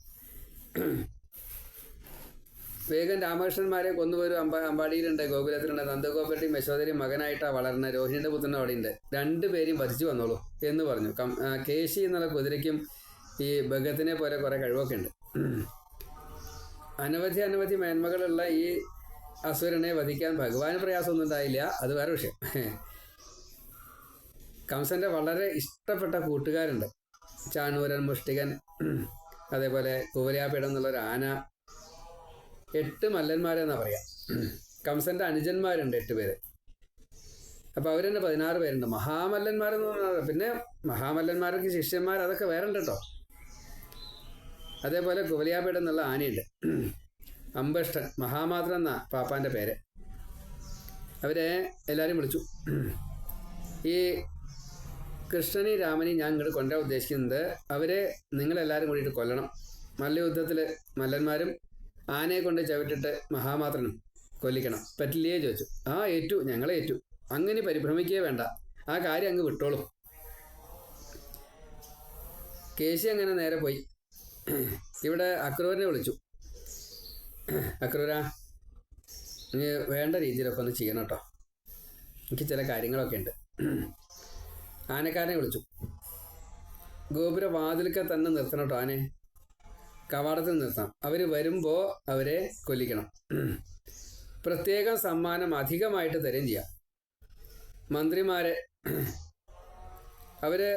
വേഗം രാമകൃഷ്ണന്മാരെ കൊന്നുപോരും. അമ്പാടിയിലുണ്ട്, ഗോകുലത്തിലുണ്ട്. നന്ദഗോപരുടെയും യശോദരയും മകനായിട്ടാണ് വളർന്ന രോഹിണിയുടെ പുത്രനും അവിടെയുണ്ട്. 2 പേരെയും വധിച്ചു വന്നോളൂ എന്ന് പറഞ്ഞു. കേശി എന്നുള്ള കുതിരയ്ക്കും ഈ ഭഗത്തിനെ പോലെ കുറേ കഴിവൊക്കെ ഉണ്ട്. അനവധി മേന്മകളുള്ള ഈ അസുരനെ വധിക്കാൻ ഭഗവാന് പ്രയാസമൊന്നും ഉണ്ടായില്ല. അത് വേറെ വിഷയം. കംസൻ്റെ വളരെ ഇഷ്ടപ്പെട്ട കൂട്ടുകാരുണ്ട്. ചാണൂരൻ, മുഷ്ടികൻ, അതേപോലെ കുവലയാപീഠം എന്നുള്ളൊരു ആന. 8 മല്ലന്മാരെന്നാ പറയാം. കംസൻ്റെ അനുജന്മാരുണ്ട് 8 പേര്. അപ്പോൾ അവർ തന്നെ 16 പേരുണ്ട്. മഹാമല്ലന്മാരെന്ന് പറഞ്ഞാൽ പിന്നെ മഹാമല്ലന്മാർക്ക് ശിഷ്യന്മാർ അതൊക്കെ വേറെ ഉണ്ട് കേട്ടോ. അതേപോലെ കുവലയാപീഠം എന്നുള്ള ആനയുണ്ട്. അമ്പഷ്ടൻ, മഹാമാത്രൻ എന്നാ പാപ്പാൻ്റെ പേര്. അവരെ എല്ലാവരും വിളിച്ചു. ഈ കൃഷ്ണനെയും രാമനെയും ഞാൻ ഇങ്ങോട്ട് കൊണ്ടുവരാൻ ഉദ്ദേശിക്കുന്നത് അവരെ നിങ്ങളെല്ലാവരും കൂടിയിട്ട് കൊല്ലണം. മല്ലയുദ്ധത്തിൽ മല്ലന്മാരും ആനയെ കൊണ്ട് ചവിട്ടിട്ട് മഹാമാത്രനും കൊല്ലിക്കണം. പറ്റില്ലേ ചോദിച്ചു. ഏറ്റു, ഞങ്ങളെ ഏറ്റു. അങ്ങനെ പരിഭ്രമിക്കുകയേ വേണ്ട. ആ കാര്യം അങ്ങ് വിട്ടോളൂ. കേശി അങ്ങനെ നേരെ പോയി. ഇവിടെ അക്രൂരനെ വിളിച്ചു. അക്രൂര, നീ വേണ്ട രീതിയിലൊക്കെ ഒന്ന് ചെയ്യണം കേട്ടോ. എനിക്ക് ചില കാര്യങ്ങളൊക്കെ ഉണ്ട്. ആനക്കാരനെ വിളിച്ചു. ഗോപുരവാതിൽക്കെ തന്നെ നിർത്തണം കേട്ടോ. ആനെ കവാടത്തിൽ നിർത്താം. അവർ വരുമ്പോൾ അവരെ കൊല്ലിക്കണം. പ്രത്യേകം സമ്മാനം അധികമായിട്ട് തരുകയും ചെയ്യാം. മന്ത്രിമാരെ അവരെ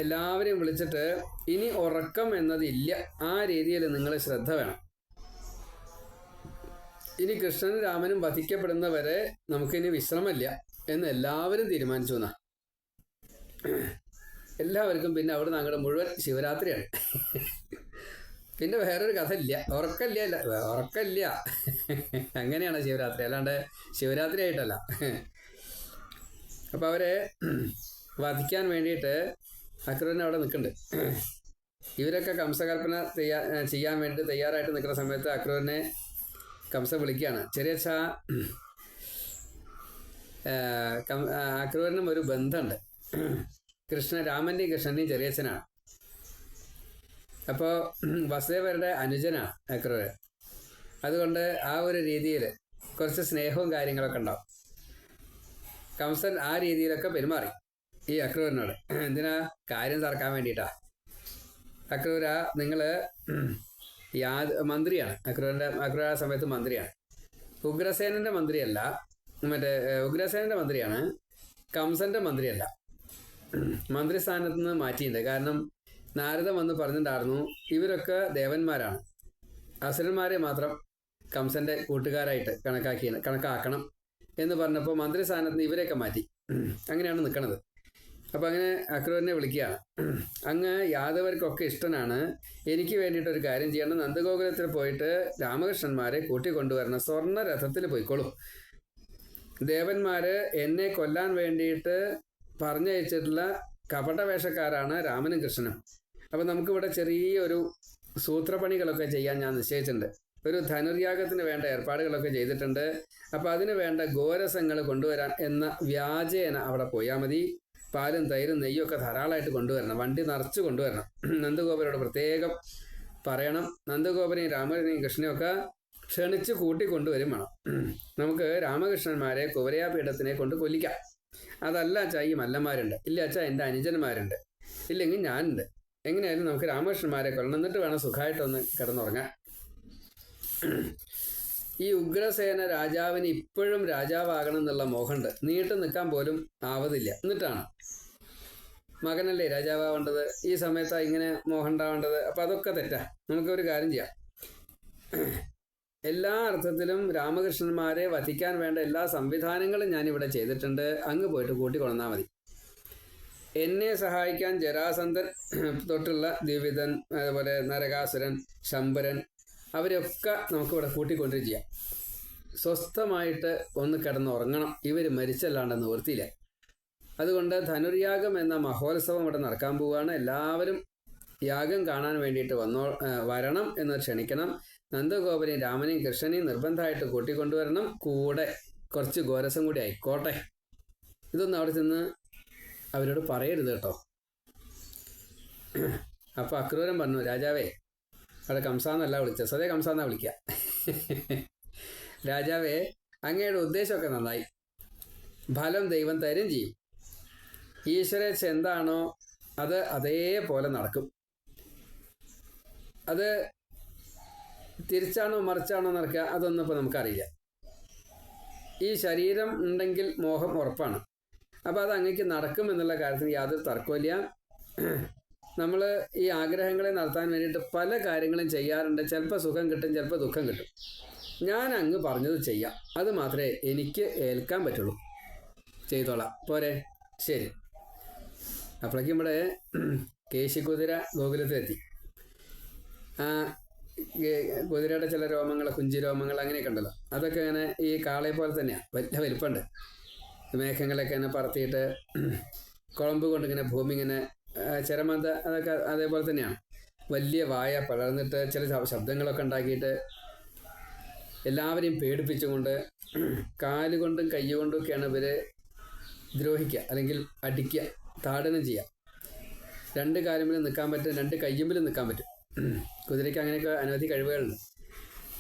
എല്ലാവരെയും വിളിച്ചിട്ട് ഇനി ഉറക്കം എന്നതില്ല. ആ രീതിയിൽ നിങ്ങൾ ശ്രദ്ധ വേണം. ഇനി കൃഷ്ണനും രാമനും വധിക്കപ്പെടുന്നവരെ നമുക്കിനി വിശ്രമമില്ല എന്ന് എല്ലാവരും തീരുമാനിച്ചു എന്നാ. എല്ലാവർക്കും പിന്നെ അവിടെ നിന്ന് അങ്ങോട്ട് മുഴുവൻ ശിവരാത്രിയാണ്. പിന്നെ വേറൊരു കഥ ഇല്ല, ഉറക്കമില്ല. അങ്ങനെയാണ് ശിവരാത്രി, അല്ലാണ്ട് ശിവരാത്രി ആയിട്ടല്ല. അപ്പം അവരെ വധിക്കാൻ വേണ്ടിയിട്ട് അക്രൂരൻ അവിടെ നിൽക്കുന്നുണ്ട്. ഇവരൊക്കെ കംസകൽപ്പന ചെയ്യാൻ വേണ്ടി തയ്യാറായിട്ട് നിൽക്കുന്ന സമയത്ത് അക്രൂരനെ കംസ വിളിക്കുകയാണ്. ചെറിയച്ഛ, അക്രൂരനും ഒരു ബന്ധമുണ്ട്. രാമൻ്റെയും കൃഷ്ണൻ്റെയും ചെറിയച്ഛനാണ്. അപ്പോൾ വസുദേവരുടെ അനുജനാണ് അക്രൂരൻ. അതുകൊണ്ട് ആ ഒരു രീതിയിൽ കുറച്ച് സ്നേഹവും കാര്യങ്ങളൊക്കെ ഉണ്ടാവും. കംസൻ ആ രീതിയിലൊക്കെ പെരുമാറി ഈ അക്രൂരനോട്. എന്തിനാ? കാര്യം തറക്കാൻ വേണ്ടിയിട്ടാ. അക്രൂര, നിങ്ങൾ മന്ത്രിയാണ്. അക്രൂര ആ സമയത്ത് മന്ത്രിയാണ്. ഉഗ്രസേനൻ്റെ മന്ത്രിയല്ല, ഉഗ്രസേനൻ്റെ മന്ത്രിയാണ്, കംസൻ്റെ മന്ത്രിയല്ല. മന്ത്രിസ്ഥാനത്ത് നിന്ന് മാറ്റിയിട്ടുണ്ട്. കാരണം നാരദൻ വന്ന് പറഞ്ഞിട്ടുണ്ടായിരുന്നു, ഇവരൊക്കെ ദേവന്മാരാണ്, അസുരന്മാരെ മാത്രം കംസൻ്റെ കൂട്ടുകാരായിട്ട് കണക്കാക്കണം എന്ന് പറഞ്ഞപ്പോൾ മന്ത്രിസ്ഥാനത്ത് നിന്ന് ഇവരെയൊക്കെ മാറ്റി. അങ്ങനെയാണ് നിൽക്കുന്നത്. അപ്പം അങ്ങനെ അക്രൂരനെ വിളിക്കുകയാണ്. അങ്ങ് യാദവർക്കൊക്കെ ഇഷ്ടനാണ്, എനിക്ക് വേണ്ടിയിട്ടൊരു കാര്യം ചെയ്യണം. നന്ദഗോകുലത്തിൽ പോയിട്ട് രാമകൃഷ്ണന്മാരെ കൂട്ടിക്കൊണ്ടുവരണം. സ്വർണ്ണ രഥത്തിൽ പോയിക്കോളൂ. ദേവന്മാർ എന്നെ കൊല്ലാൻ വേണ്ടിയിട്ട് പറഞ്ഞയച്ചിട്ടുള്ള കപടവേഷക്കാരാണ് രാമനും കൃഷ്ണനും. അപ്പം നമുക്കിവിടെ ചെറിയൊരു സൂത്രപ്പണികളൊക്കെ ചെയ്യാൻ ഞാൻ നിശ്ചയിച്ചിട്ടുണ്ട്. ഒരു ധനുർയാഗത്തിന് വേണ്ട ഏർപ്പാടുകളൊക്കെ ചെയ്തിട്ടുണ്ട്. അപ്പോൾ അതിന് വേണ്ട ഗോരസങ്ങൾ കൊണ്ടുവരാൻ എന്ന വ്യാജേന അവിടെ പോയാൽ മതി. പാലും തൈരും നെയ്യൊക്കെ ധാരാളമായിട്ട് കൊണ്ടുവരണം, വണ്ടി നിറച്ച് കൊണ്ടുവരണം. നന്ദഗോപരോട് പ്രത്യേകം പറയണം. നന്ദഗോപനെയും രാമനെയും കൃഷ്ണനെയും ഒക്കെ ക്ഷണിച്ച് കൂട്ടിക്കൊണ്ടുവരും വേണം. നമുക്ക് രാമകൃഷ്ണന്മാരെ കുവരയാപീഠത്തിനെ കൊണ്ട് കൊല്ലിക്കാം. അതല്ല അച്ഛാ, ഈ മല്ലന്മാരുണ്ട്. ഇല്ല അച്ഛാ, എൻ്റെ അനുജന്മാരുണ്ട്. ഇല്ലെങ്കിൽ ഞാനുണ്ട്. എങ്ങനെയായാലും നമുക്ക് രാമകൃഷ്ണന്മാരെ കൊല്ലണം, എന്നിട്ട് വേണം സുഖമായിട്ടൊന്ന് കിടന്നുറങ്ങാൻ. ഈ ഉഗ്രസേന രാജാവിന് ഇപ്പോഴും രാജാവാകണം എന്നുള്ള മോഹമുണ്ട്. നീണ്ടു നിൽക്കാൻ പോലും ആവതില്ല. എന്നിട്ടാണ് മകനല്ലേ രാജാവാവേണ്ടത്. ഈ സമയത്താണ് ഇങ്ങനെ മോഹം ഉണ്ടാവേണ്ടത്. അപ്പം അതൊക്കെ തെറ്റാ. നമുക്കൊരു കാര്യം ചെയ്യാം. എല്ലാ അർത്ഥത്തിലും രാമകൃഷ്ണന്മാരെ വധിക്കാൻ വേണ്ട എല്ലാ സംവിധാനങ്ങളും ഞാനിവിടെ ചെയ്തിട്ടുണ്ട്. അങ്ങ് പോയിട്ട് കൂട്ടിക്കൊള്ളാൽ മതി. എന്നെ സഹായിക്കാൻ ജരാസന്ധൻ തൊട്ടുള്ള ദ്വിവിധൻ, അതുപോലെ നരകാസുരൻ, ശംബരൻ, അവരൊക്കെ നമുക്കിവിടെ കൂട്ടിക്കൊണ്ടു ചെയ്യാം. സ്വസ്ഥമായിട്ട് ഒന്ന് കിടന്നുറങ്ങണം. ഇവർ മരിച്ചല്ലാണ്ട് നിവൃത്തിയില്ല. അതുകൊണ്ട് ധനുർയാഗം എന്ന മഹോത്സവം ഇവിടെ നടക്കാൻ പോവുകയാണ്. എല്ലാവരും യാഗം കാണാൻ വേണ്ടിയിട്ട് വരണം എന്ന് ക്ഷണിക്കണം. നന്ദഗോപനെയും രാമനെയും കൃഷ്ണനെയും നിർബന്ധമായിട്ട് കൂട്ടിക്കൊണ്ടുവരണം. കൂടെ കുറച്ച് ഗോരസം കൂടി ആയിക്കോട്ടെ. ഇതൊന്നും അവിടെ ചെന്ന് അവരോട് പറയരുത് കേട്ടോ. അപ്പോൾ അക്രൂരൻ പറഞ്ഞു, രാജാവേ, അവിടെ കംസാന്നല്ല വിളിച്ചത്, സതേ കംസാന്നാ വിളിക്കുക. രാജാവേ, അങ്ങയുടെ ഉദ്ദേശമൊക്കെ നന്നായി. ഫലം ദൈവം തരും ചെയ്യും. ഈശ്വരേച്ഛ എന്താണോ അത് അതേപോലെ നടക്കും. അത് തിരിച്ചാണോ മറിച്ചാണോ നടക്കുക, അതൊന്നും ഇപ്പോൾ നമുക്കറിയില്ല. ഈ ശരീരം ഉണ്ടെങ്കിൽ മോഹം ഉറപ്പാണ്. അപ്പോൾ അത് അങ്ങേക്ക് നടക്കും എന്നുള്ള കാര്യത്തിന് യാതൊരു തർക്കമില്ല. നമ്മൾ ഈ ആഗ്രഹങ്ങളെ നടത്താൻ വേണ്ടിയിട്ട് പല കാര്യങ്ങളും ചെയ്യാറുണ്ട്. ചിലപ്പോൾ സുഖം കിട്ടും, ചിലപ്പോൾ ദുഃഖം കിട്ടും. ഞാൻ അങ്ങ് പറഞ്ഞത് ചെയ്യാം, അത് മാത്രമേ എനിക്ക് ഏൽക്കാൻ പറ്റുള്ളൂ. ചെയ്തോളാം, പോരെ? ശരി. അപ്പോഴേക്കും ഇവിടെ കേശിക്കുതിര ഗോകുലത്തിലെത്തി. കുതിരയുടെ ചില രോമങ്ങൾ, കുഞ്ചി രോമങ്ങൾ അങ്ങനെയൊക്കെ ഉണ്ടല്ലോ, അതൊക്കെ ഇങ്ങനെ ഈ കാളയെ പോലെ തന്നെയാണ്, വലിയ വലിപ്പമുണ്ട്. മേഘങ്ങളൊക്കെ ഇങ്ങനെ പറത്തിയിട്ട് കുളമ്പ് കൊണ്ടിങ്ങനെ ഭൂമി ഇങ്ങനെ ചിരമന്ത, അതൊക്കെ അതേപോലെ തന്നെയാണ്. വലിയ വായ പടർന്നിട്ട് ചില ശബ്ദങ്ങളൊക്കെ ഉണ്ടാക്കിയിട്ട് എല്ലാവരെയും പേടിപ്പിച്ചുകൊണ്ട് കാലുകൊണ്ടും കൈകൊണ്ടും ഒക്കെയാണ് ഇവരെ ദ്രോഹിക്കുക, അല്ലെങ്കിൽ അടിക്കുക, താടനം ചെയ്യുക. രണ്ട് കാലുമ്പിലും നിൽക്കാൻ പറ്റും, രണ്ട് കയ്യുമ്പിലും നിൽക്കാൻ പറ്റും. കുതിരയ്ക്ക് അങ്ങനെയൊക്കെ അനവധി കഴിവുകളുണ്ട്.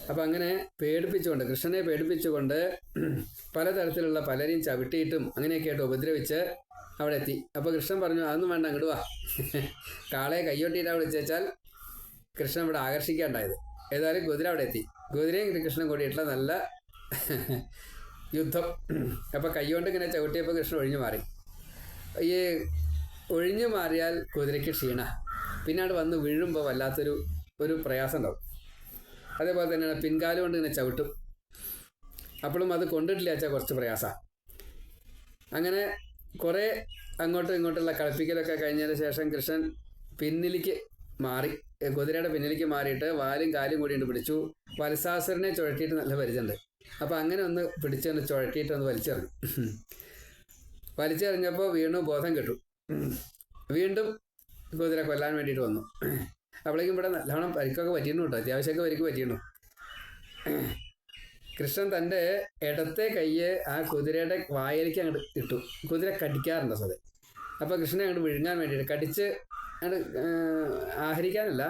അപ്പം അങ്ങനെ പേടിപ്പിച്ചുകൊണ്ട്, കൃഷ്ണനെ പേടിപ്പിച്ചുകൊണ്ട് പലതരത്തിലുള്ള പലരെയും ചവിട്ടിയിട്ടും അങ്ങനെയൊക്കെ ആയിട്ട് ഉപദ്രവിച്ച് അവിടെ എത്തി. അപ്പോൾ കൃഷ്ണൻ പറഞ്ഞു, അതൊന്നും വേണ്ട, അങ്ങോട്ട് വാ. കാളയെ കയ്യൊട്ടിയിട്ടാണ് വിളിച്ചാൽ കൃഷ്ണൻ ഇവിടെ ആകർഷിക്കാണ്ടായത്. ഏതായാലും കുതിര അവിടെ എത്തി. കുതിരയും കൃഷ്ണൻ കൂടിയിട്ടുള്ള നല്ല യുദ്ധം. അപ്പോൾ കൈകൊണ്ട് ഇങ്ങനെ ചവിട്ടിയപ്പോൾ കൃഷ്ണൻ ഒഴിഞ്ഞു മാറി. ഈ ഒഴിഞ്ഞു മാറിയാൽ കുതിരയ്ക്ക് ക്ഷീണ, പിന്നെ അവിടെ വന്ന് വീഴുമ്പോൾ വല്ലാത്തൊരു പ്രയാസം ഉണ്ടാവും. അതേപോലെ തന്നെയാണ് പിൻകാലം കൊണ്ട് ഇങ്ങനെ ചവിട്ടും. അപ്പോഴും അത് കൊണ്ടിട്ടില്ല വെച്ചാൽ കുറച്ച് പ്രയാസമാണ്. അങ്ങനെ കുറേ അങ്ങോട്ടും ഇങ്ങോട്ടുള്ള കളിപ്പിക്കലൊക്കെ കഴിഞ്ഞതിന് ശേഷം കൃഷ്ണൻ പിന്നിലേക്ക് മാറി, കുതിരയുടെ പിന്നിലേക്ക് മാറിയിട്ട് വാലും കാലും കൂടി പിടിച്ചു. വത്സാസുരനെ ചുഴറ്റിയിട്ട് നല്ല പരിചയമുണ്ട്. അപ്പോൾ അങ്ങനെ ഒന്ന് പിടിച്ചൊന്ന് ചുഴറ്റിയിട്ട് ഒന്ന് വലിച്ചെറിഞ്ഞു. വലിച്ചെറിഞ്ഞപ്പോൾ വീണ്ടും ബോധം കെട്ടു. വീണ്ടും കുതിര കൊല്ലാൻ വേണ്ടിയിട്ട് വന്നു. അപ്പോഴേക്കും ഇവിടെ നല്ലോണം പരിക്കൊക്കെ പറ്റിയിരുന്നു കേട്ടോ, അത്യാവശ്യമൊക്കെ പരിക്ക് പറ്റിയിരുന്നു. കൃഷ്ണൻ തൻ്റെ ഇടത്തെ കയ്യെ ആ കുതിരയുടെ വായിലേക്ക് അങ്ങോട്ട് ഇട്ടു. കുതിര കടിക്കാറുണ്ട് അത്. അപ്പോൾ കൃഷ്ണനെ അങ്ങോട്ട് വിഴുങ്ങാൻ വേണ്ടിയിട്ട് കടിച്ച് അങ്ങോട്ട് ആഹരിക്കാനല്ല,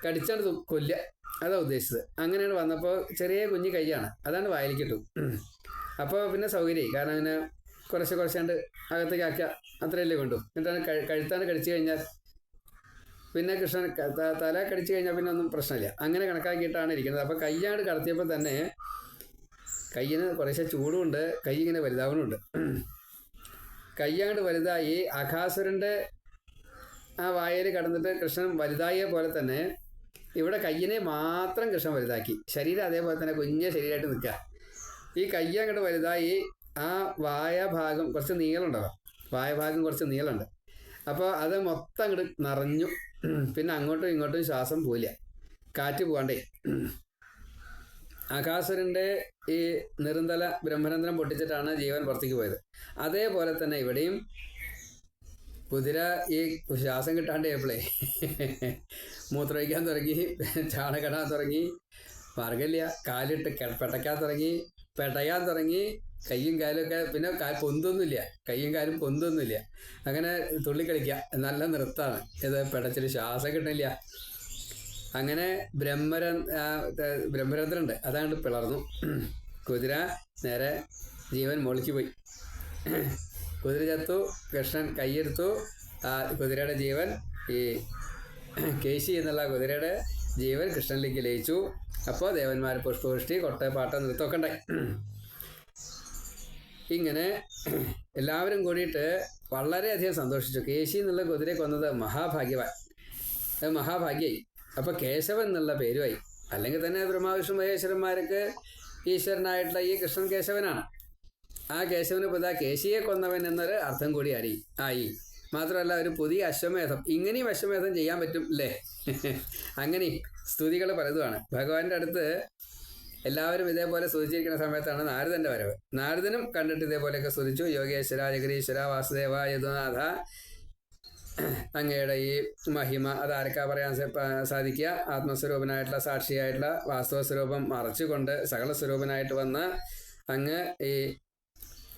കടിച്ചാണ് കൊല്ലുക, അതാണ് ഉദ്ദേശിച്ചത്. അങ്ങനെയാണ് വന്നപ്പോൾ ചെറിയ കുഞ്ഞു കൈയാണ്, അതാണ് വായിലേക്ക് ഇട്ടു. അപ്പോൾ പിന്നെ സൗകര്യമായി, കാരണം അങ്ങനെ കുറച്ചാണ്ട് അകത്തേക്ക് ആക്കുക, അത്രയല്ലേ കൊണ്ടു. എന്നിട്ടാണ് കഴുത്താണ് കടിച്ചു കഴിഞ്ഞാൽ പിന്നെ കൃഷ്ണൻ തല കടിച്ചു കഴിഞ്ഞാൽ പിന്നെ ഒന്നും പ്രശ്നമില്ല. അങ്ങനെ കണക്കാക്കിയിട്ടാണ് ഇരിക്കുന്നത്. അപ്പോൾ കൈയാണ്ട് കടത്തിയപ്പോൾ തന്നെ കയ്യിന് കുറേശ്ശെ ചൂടുമുണ്ട്, കൈ ഇങ്ങനെ വലുതാവണമുണ്ട്. കയ്യാണ്ട് വലുതായി അഘാസുരൻ്റെ ആ വായയിൽ കടന്നിട്ട് കൃഷ്ണൻ വലുതായ പോലെ തന്നെ ഇവിടെ കയ്യിനെ മാത്രം കൃഷ്ണൻ വലുതാക്കി. ശരീരം അതേപോലെ തന്നെ കുഞ്ഞ ശരീരമായിട്ട് നിൽക്കുക. ഈ കയ്യ അങ്ങോട്ട് വലുതായി ആ വായഭാഗം കുറച്ച് നീളമുണ്ടാവും, വായഭാഗം കുറച്ച് നീളമുണ്ട്. അപ്പോൾ അത് മൊത്തം അങ്ങോട്ട് നിറഞ്ഞു. പിന്നെ അങ്ങോട്ടും ഇങ്ങോട്ടും ശ്വാസം പോയില്ല, കാറ്റ് പോകാണ്ടേ. അഘാസുരൻ്റെ ഈ നിരന്തല ബ്രഹ്മരന്ധ്രം പൊട്ടിച്ചിട്ടാണ് ജീവൻ പുറത്തേക്ക് പോയത്. അതേപോലെ തന്നെ ഇവിടെയും കുതിര ഈ ശ്വാസം കിട്ടാണ്ടായപ്പോഴേ മൂത്രമൊഴിക്കാൻ തുടങ്ങി, ചാണകിടാൻ തുടങ്ങി, മാർഗമില്ല, കാലിട്ട് പെടയാൻ തുടങ്ങി, കയ്യും കാലുമൊക്കെ പിന്നെ പൊന്തൊന്നുമില്ല, കയ്യും കാലും പൊന്തൊന്നുമില്ല. അങ്ങനെ തുള്ളിക്കളിക്കുക, നല്ല നൃത്തമാണ് ഇത്. പെടച്ചിൽ ശ്വാസം കിട്ടില്ല. അങ്ങനെ ബ്രഹ്മരന്ധ്രമുണ്ട്, അതാണ്ട് പിളർന്നു. കുതിര നേരെ ജീവൻ മുകളിലേക്ക് പോയി. കുതിര ചത്തു. കൃഷ്ണൻ കൈയെടുത്തു. ആ കുതിരയുടെ ജീവൻ, ഈ കേശി എന്നുള്ള കുതിരയുടെ ജീവൻ കൃഷ്ണനിലേക്ക് ലയിച്ചു. അപ്പോൾ ദേവന്മാർ പുഷ്പവൃഷ്ടി, കൊട്ട, പാട്ട, നൃത്തമൊക്കെ ഉണ്ടായി. ഇങ്ങനെ എല്ലാവരും കൂടിയിട്ട് വളരെയധികം സന്തോഷിച്ചു. കേശി എന്നുള്ള കുതിരയെ കൊന്നത് മഹാഭാഗ്യമായി. അപ്പോൾ കേശവൻ എന്നുള്ള പേരുമായി. അല്ലെങ്കിൽ തന്നെ ബ്രഹ്മാവിഷ്ണു മഹേശ്വരന്മാർക്ക് ഈശ്വരനായിട്ടുള്ള ഈ കൃഷ്ണൻ കേശവനാണ്. ആ കേശവന് ഇപ്പോൾ കേശിയെ കൊന്നവൻ എന്നൊരു അർത്ഥം കൂടി ആയി. മാത്രമല്ല ഒരു പുതിയ അശ്വമേധം, ഇങ്ങനെയും അശ്വമേധം ചെയ്യാൻ പറ്റും അല്ലേ? അങ്ങനെ സ്തുതികൾ പലതുമാണ്. ഭഗവാന്റെ അടുത്ത് എല്ലാവരും ഇതേപോലെ സ്തുതിച്ചിരിക്കുന്ന സമയത്താണ് നാരദൻ്റെ വരവ്. നാരദനും കണ്ടിട്ട് ഇതേപോലെയൊക്കെ സ്തുതിച്ചു. യോഗേശ്വര, ജഗദീശ്വര, വാസുദേവ, യദുനാഥ, അങ്ങയുടെ ഈ മഹിമ അതാരൊക്കെ പറയാൻ സാധിക്കുക? ആത്മസ്വരൂപനായിട്ടുള്ള, സാക്ഷിയായിട്ടുള്ള, വാസ്തവ സ്വരൂപം മറച്ചുകൊണ്ട് സകല സ്വരൂപനായിട്ട് വന്ന് അങ്ങ് ഈ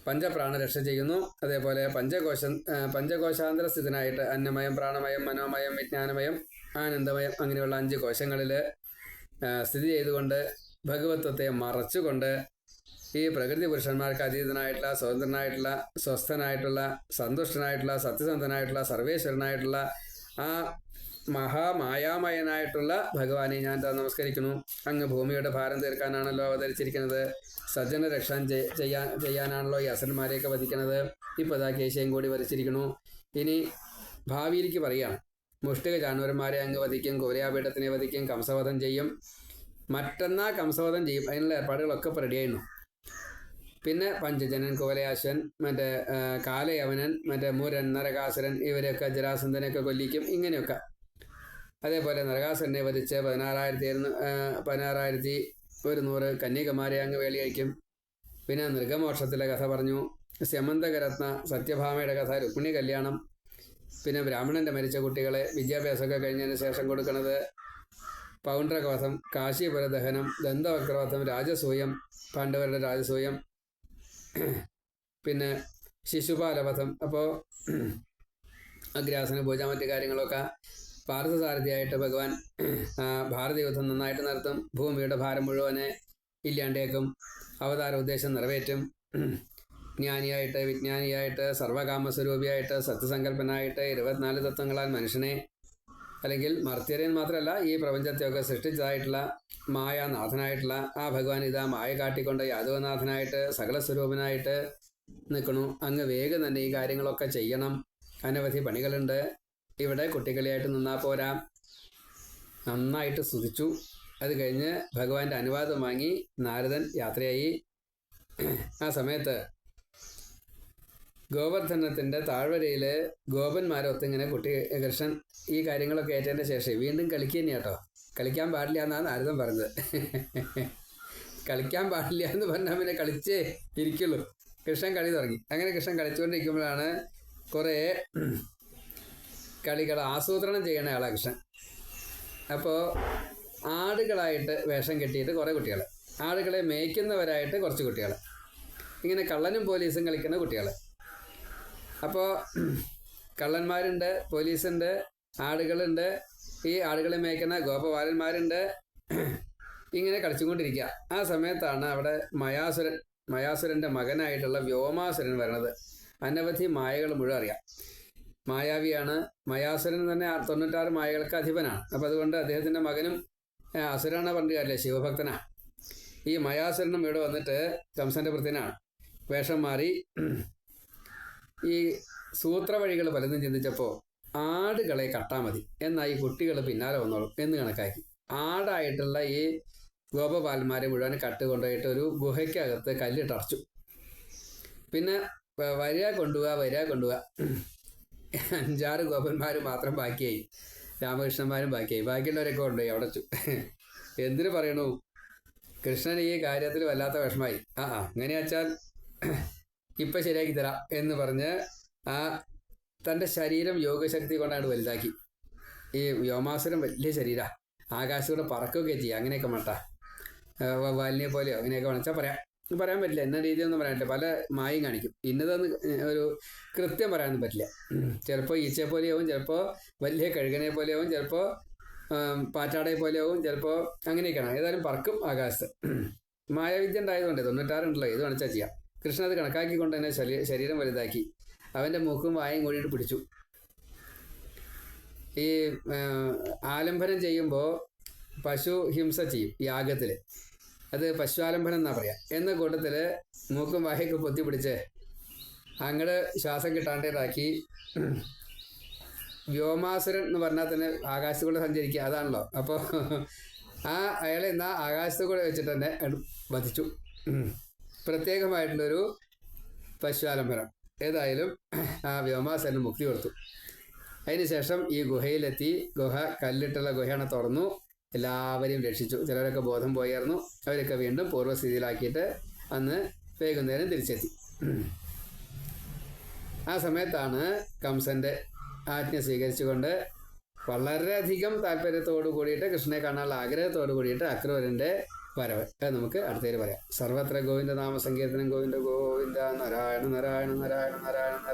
പഞ്ചപ്രാണ രക്ഷ ചെയ്യുന്നു. അതേപോലെ പഞ്ചകോശാന്തര സ്ഥിതനായിട്ട് അന്നമയം, പ്രാണമയം, മനോമയം, വിജ്ഞാനമയം, ആനന്ദമയം, അങ്ങനെയുള്ള 5 കോശങ്ങളിൽ സ്ഥിതി ചെയ്തുകൊണ്ട് ഭഗവത്വത്തെ മറച്ചുകൊണ്ട് ഈ പ്രകൃതി പുരുഷന്മാർക്ക് അതീതനായിട്ടുള്ള, സ്വതന്ത്രനായിട്ടുള്ള, സ്വസ്ഥനായിട്ടുള്ള, സന്തുഷ്ടനായിട്ടുള്ള, സത്യസന്ധനായിട്ടുള്ള, സർവേശ്വരനായിട്ടുള്ള ആ മഹാമായാമയനായിട്ടുള്ള ഭഗവാനെ ഞാൻ നമസ്കരിക്കുന്നു. അങ്ങ് ഭൂമിയുടെ ഭാരം തീർക്കാനാണല്ലോ അവതരിച്ചിരിക്കുന്നത്. സജ്ജന രക്ഷ ചെയ്യാനാണല്ലോ ഈ അസുരന്മാരെയൊക്കെ വധിക്കുന്നത്. ഇപ്പോൾ കേശയും കൂടി വധിച്ചിരിക്കുന്നു. ഇനി ഭാവിയിലേക്ക് പറയുകയാണ്. മുഷ്ടിക ചാണൂരന്മാരെ അങ്ങ് വധിക്കും, കോലിയാപീഠത്തിനെ വധിക്കും, കംസവധം ചെയ്യും. മറ്റന്നാൾ കംസവധം ചെയ്യും. അതിനുള്ള ഏർപ്പാടുകളൊക്കെ ഇപ്പോൾ റെഡിയായിരുന്നു. പിന്നെ പഞ്ചജനൻ, കോലയാശ്വൻ, മറ്റേ കാലയവനൻ, മറ്റേ മുരൻ, നരകാസുരൻ, ഇവരെയൊക്കെ ജരാസന്ധനെയൊക്കെ കൊല്ലിക്കും. ഇങ്ങനെയൊക്കെ. അതേപോലെ നരകാസുരനെ വധിച്ച് 16,100 കന്യകമാരെ അങ്ങ് വേളിയഴിക്കും. പിന്നെ നൃഗമോക്ഷത്തിലെ കഥ പറഞ്ഞു. സ്യമന്തകരത്ന സത്യഭാമയുടെ കഥ, രുക്മിണി കല്യാണം. പിന്നെ ബ്രാഹ്മണൻ്റെ മരിച്ച കുട്ടികളെ വിദ്യാഭ്യാസമൊക്കെ കഴിഞ്ഞതിന് ശേഷം കൊടുക്കുന്നത്, പൗണ്ഡ്രകവധം, കാശീപുര ദഹനം, ദന്തവക്രവധം, രാജസൂയം, പാണ്ഡവരുടെ രാജസൂയം, പിന്നെ ശിശുപാലവധം. അപ്പോൾ അഗ്രാസന പൂജ, മറ്റു കാര്യങ്ങളൊക്കെ. പാർത്ഥസാരഥിയായിട്ട് ഭഗവാൻ ഭാരത യുദ്ധം നന്നായിട്ട് നടത്തും. ഭൂമിയുടെ ഭാരം മുഴുവനെ ഇല്ലാണ്ടേക്കും. അവതാര ഉദ്ദേശം നിറവേറ്റും. ജ്ഞാനിയായിട്ട്, വിജ്ഞാനിയായിട്ട്, സർവകാമസ്വരൂപിയായിട്ട്, സത്യസങ്കല്പനായിട്ട് 24 തത്വങ്ങളാൽ മനുഷ്യനെ, അല്ലെങ്കിൽ മർത്യരൻ മാത്രമല്ല ഈ പ്രപഞ്ചത്തെയൊക്കെ സൃഷ്ടിച്ചതായിട്ടുള്ള മായാനാഥനായിട്ടുള്ള ആ ഭഗവാൻ ഇതാ മായ കാട്ടിക്കൊണ്ട് യാദവനാഥനായിട്ട് സകല സ്വരൂപനായിട്ട് നിൽക്കണു. അങ്ങ് വേഗം തന്നെ ഈ കാര്യങ്ങളൊക്കെ ചെയ്യണം. അനവധി പണികളുണ്ട്. ഇവിടെ കുട്ടികളിയായിട്ട് നിന്നാൽ പോരാ. നന്നായിട്ട് സ്തുതിച്ചു. അത് കഴിഞ്ഞ് ഭഗവാന്റെ അനുവാദം വാങ്ങി നാരദൻ യാത്രയായി. ആ സമയത്ത് ഗോവർദ്ധനത്തിൻ്റെ താഴ്വരയിൽ ഗോപന്മാരൊത്ത് ഇങ്ങനെ കൃഷ്ണൻ ഈ കാര്യങ്ങളൊക്കെ ഏറ്റതിൻ്റെ ശേഷം വീണ്ടും കളിക്കുക തന്നെയാണ് കേട്ടോ. കളിക്കാൻ പാടില്ല എന്നാണ് നാരദൻ പറഞ്ഞത്. കളിക്കാൻ പാടില്ല എന്ന് പറഞ്ഞാൽ പിന്നെ കളിച്ചേ ഇരിക്കുള്ളൂ. കൃഷ്ണൻ കളി തുടങ്ങി. അങ്ങനെ കൃഷ്ണൻ കളിച്ചുകൊണ്ടിരിക്കുമ്പോഴാണ് കുറേ കളികൾ ആസൂത്രണം ചെയ്യണ ആളാണ് കൃഷ്ണൻ. അപ്പോൾ ആടുകളായിട്ട് വേഷം കെട്ടിയിട്ട് കുറേ കുട്ടികൾ, ആടുകളെ മേയ്ക്കുന്നവരായിട്ട് കുറച്ച് കുട്ടികൾ, ഇങ്ങനെ കള്ളനും പോലീസും കളിക്കുന്ന കുട്ടികൾ. അപ്പോൾ കള്ളന്മാരുണ്ട്, പോലീസുണ്ട്, ആടുകളുണ്ട്, ഈ ആടുകളെ മേയ്ക്കുന്ന ഗോപബാലന്മാരുണ്ട്. ഇങ്ങനെ കളിച്ചുകൊണ്ടിരിക്കുക. ആ സമയത്താണ് അവിടെ മയാസുരൻ്റെ മകനായിട്ടുള്ള വ്യോമാസുരൻ വരണത്. അനവധി മായകൾ മുഴുവൻ അറിയാം. മായാവിയാണ്. മയാസുരൻ തന്നെ 96 മായകൾക്ക് അധിപനാണ്. അപ്പം അതുകൊണ്ട് അദ്ദേഹത്തിൻ്റെ മകനും അസുരാണ് പറഞ്ഞ കാര്യമില്ല, ശിവഭക്തനാണ്. ഈ മയാസുരനും ഇവിടെ വന്നിട്ട് കംസൻ്റെ വൃത്തിനാണ് വേഷം മാറി. ഈ സൂത്രവഴികൾ പലതും ചിന്തിച്ചപ്പോൾ ആടുകളെ കട്ടാൽ മതി എന്നാൽ ഈ കുട്ടികൾ പിന്നാലെ വന്നോളും എന്ന് കണക്കാക്കി ആടായിട്ടുള്ള ഈ ഗോപബാലന്മാരെ മുഴുവൻ കട്ട് കൊണ്ടുപോയിട്ട് ഒരു ഗുഹയ്ക്കകത്ത് കല്ലിട്ടടച്ചു. പിന്നെ വരിക കൊണ്ടുപോവുക 5-6 ഗോപന്മാർ മാത്രം ബാക്കിയായി, രാമകൃഷ്ണന്മാരും ബാക്കിയായി. ബാക്കിയുള്ളവരൊക്കെ കൊണ്ടുപോയി അടച്ചു. എന്തിനു പറയണു, കൃഷ്ണൻ ഈ കാര്യത്തിൽ വല്ലാത്ത വിഷമായി. അങ്ങനെ വെച്ചാൽ ഇപ്പം ശരിയാക്കി തരാം എന്ന് പറഞ്ഞ് തൻ്റെ ശരീരം യോഗശക്തി കൊണ്ടാണ് വലുതാക്കി. ഈ വ്യോമാസുരം വലിയ ശരീരമാണ്, ആകാശത്തൂടെ പറക്കുകയൊക്കെ ചെയ്യുക. അങ്ങനെയൊക്കെ മട്ട വാലിനെ പോലെയോ അങ്ങനെയൊക്കെ വേണമെച്ചാൽ പറയാൻ പറ്റില്ല. എന്ന രീതിയൊന്നും പറയാൻ പറ്റില്ല. പല മായും കാണിക്കും. ഇന്നതൊന്ന് ഒരു കൃത്യം പറയാനൊന്നും പറ്റില്ല. ചിലപ്പോൾ ഈച്ചയെ പോലെയാവും, ചിലപ്പോൾ വലിയ കഴുകനെ പോലെയാവും, ചിലപ്പോൾ പാറ്റാടയെ പോലെയാവും, ചിലപ്പോൾ അങ്ങനെയൊക്കെയാണ്. ഏതായാലും പറക്കും ആകാശത്ത്. മായാവിദ്യ ഉണ്ടായതുകൊണ്ട് 96 ഉണ്ടല്ലോ, ഏത് വേണിച്ചാൽ ചെയ്യാം. കൃഷ്ണൻ അത് കണക്കാക്കിക്കൊണ്ട് തന്നെ ശരീരം വലുതാക്കി അവൻ്റെ മൂക്കും വായും കൂടിയിട്ട് പിടിച്ചു. ഈ ആലംബനം ചെയ്യുമ്പോൾ പശു ഹിംസ ചെയ്യും യാഗത്തിൽ, അത് പശുആലംബനം എന്നാ പറയാം. എന്ന കൂട്ടത്തിൽ മൂക്കും വായൊക്കെ പൊത്തി പിടിച്ച് അങ്ങോട്ട് ശ്വാസം കിട്ടാണ്ടേതാക്കി. വ്യോമാസുരൻ എന്ന് പറഞ്ഞാൽ തന്നെ ആകാശത്തുകൂടെ സഞ്ചരിക്കുക, അതാണല്ലോ. അപ്പോൾ അയാളെ എന്നാൽ ആകാശത്തുകൂടെ വെച്ചിട്ട് തന്നെ വധിച്ചു. പ്രത്യേകമായിട്ടുള്ളൊരു പശുആലംബനം. ഏതായാലും ആ വ്യോമാസുരന് മുക്തി കൊടുത്തു. അതിനുശേഷം ഈ ഗുഹയിലെത്തി. ഗുഹ കല്ലിട്ടുള്ള ഗുഹയാണ്, തുറന്നു. എല്ലാവരെയും രക്ഷിച്ചു. ചിലരൊക്കെ ബോധം പോയായിരുന്നു. അവരൊക്കെ വീണ്ടും പൂർവ്വസ്ഥിതിയിലാക്കിയിട്ട് അന്ന് വൈകുന്നേരം തിരിച്ചെത്തി. ആ സമയത്താണ് കംസൻ്റെ ആജ്ഞ സ്വീകരിച്ചുകൊണ്ട് വളരെയധികം താല്പര്യത്തോടു കൂടിയിട്ട് കൃഷ്ണനെ കാണാനുള്ള ആഗ്രഹത്തോടു കൂടിയിട്ട് അക്രൂരൻ്റെ വരവ്. അത് നമുക്ക് അടുത്തേര് പറയാം. സർവത്ര ഗോവിന്ദ നാമ സങ്കീർത്തനം. ഗോവിന്ദ ഗോവിന്ദ നാരായണ നാരായണ നാരായണ നാരായണ.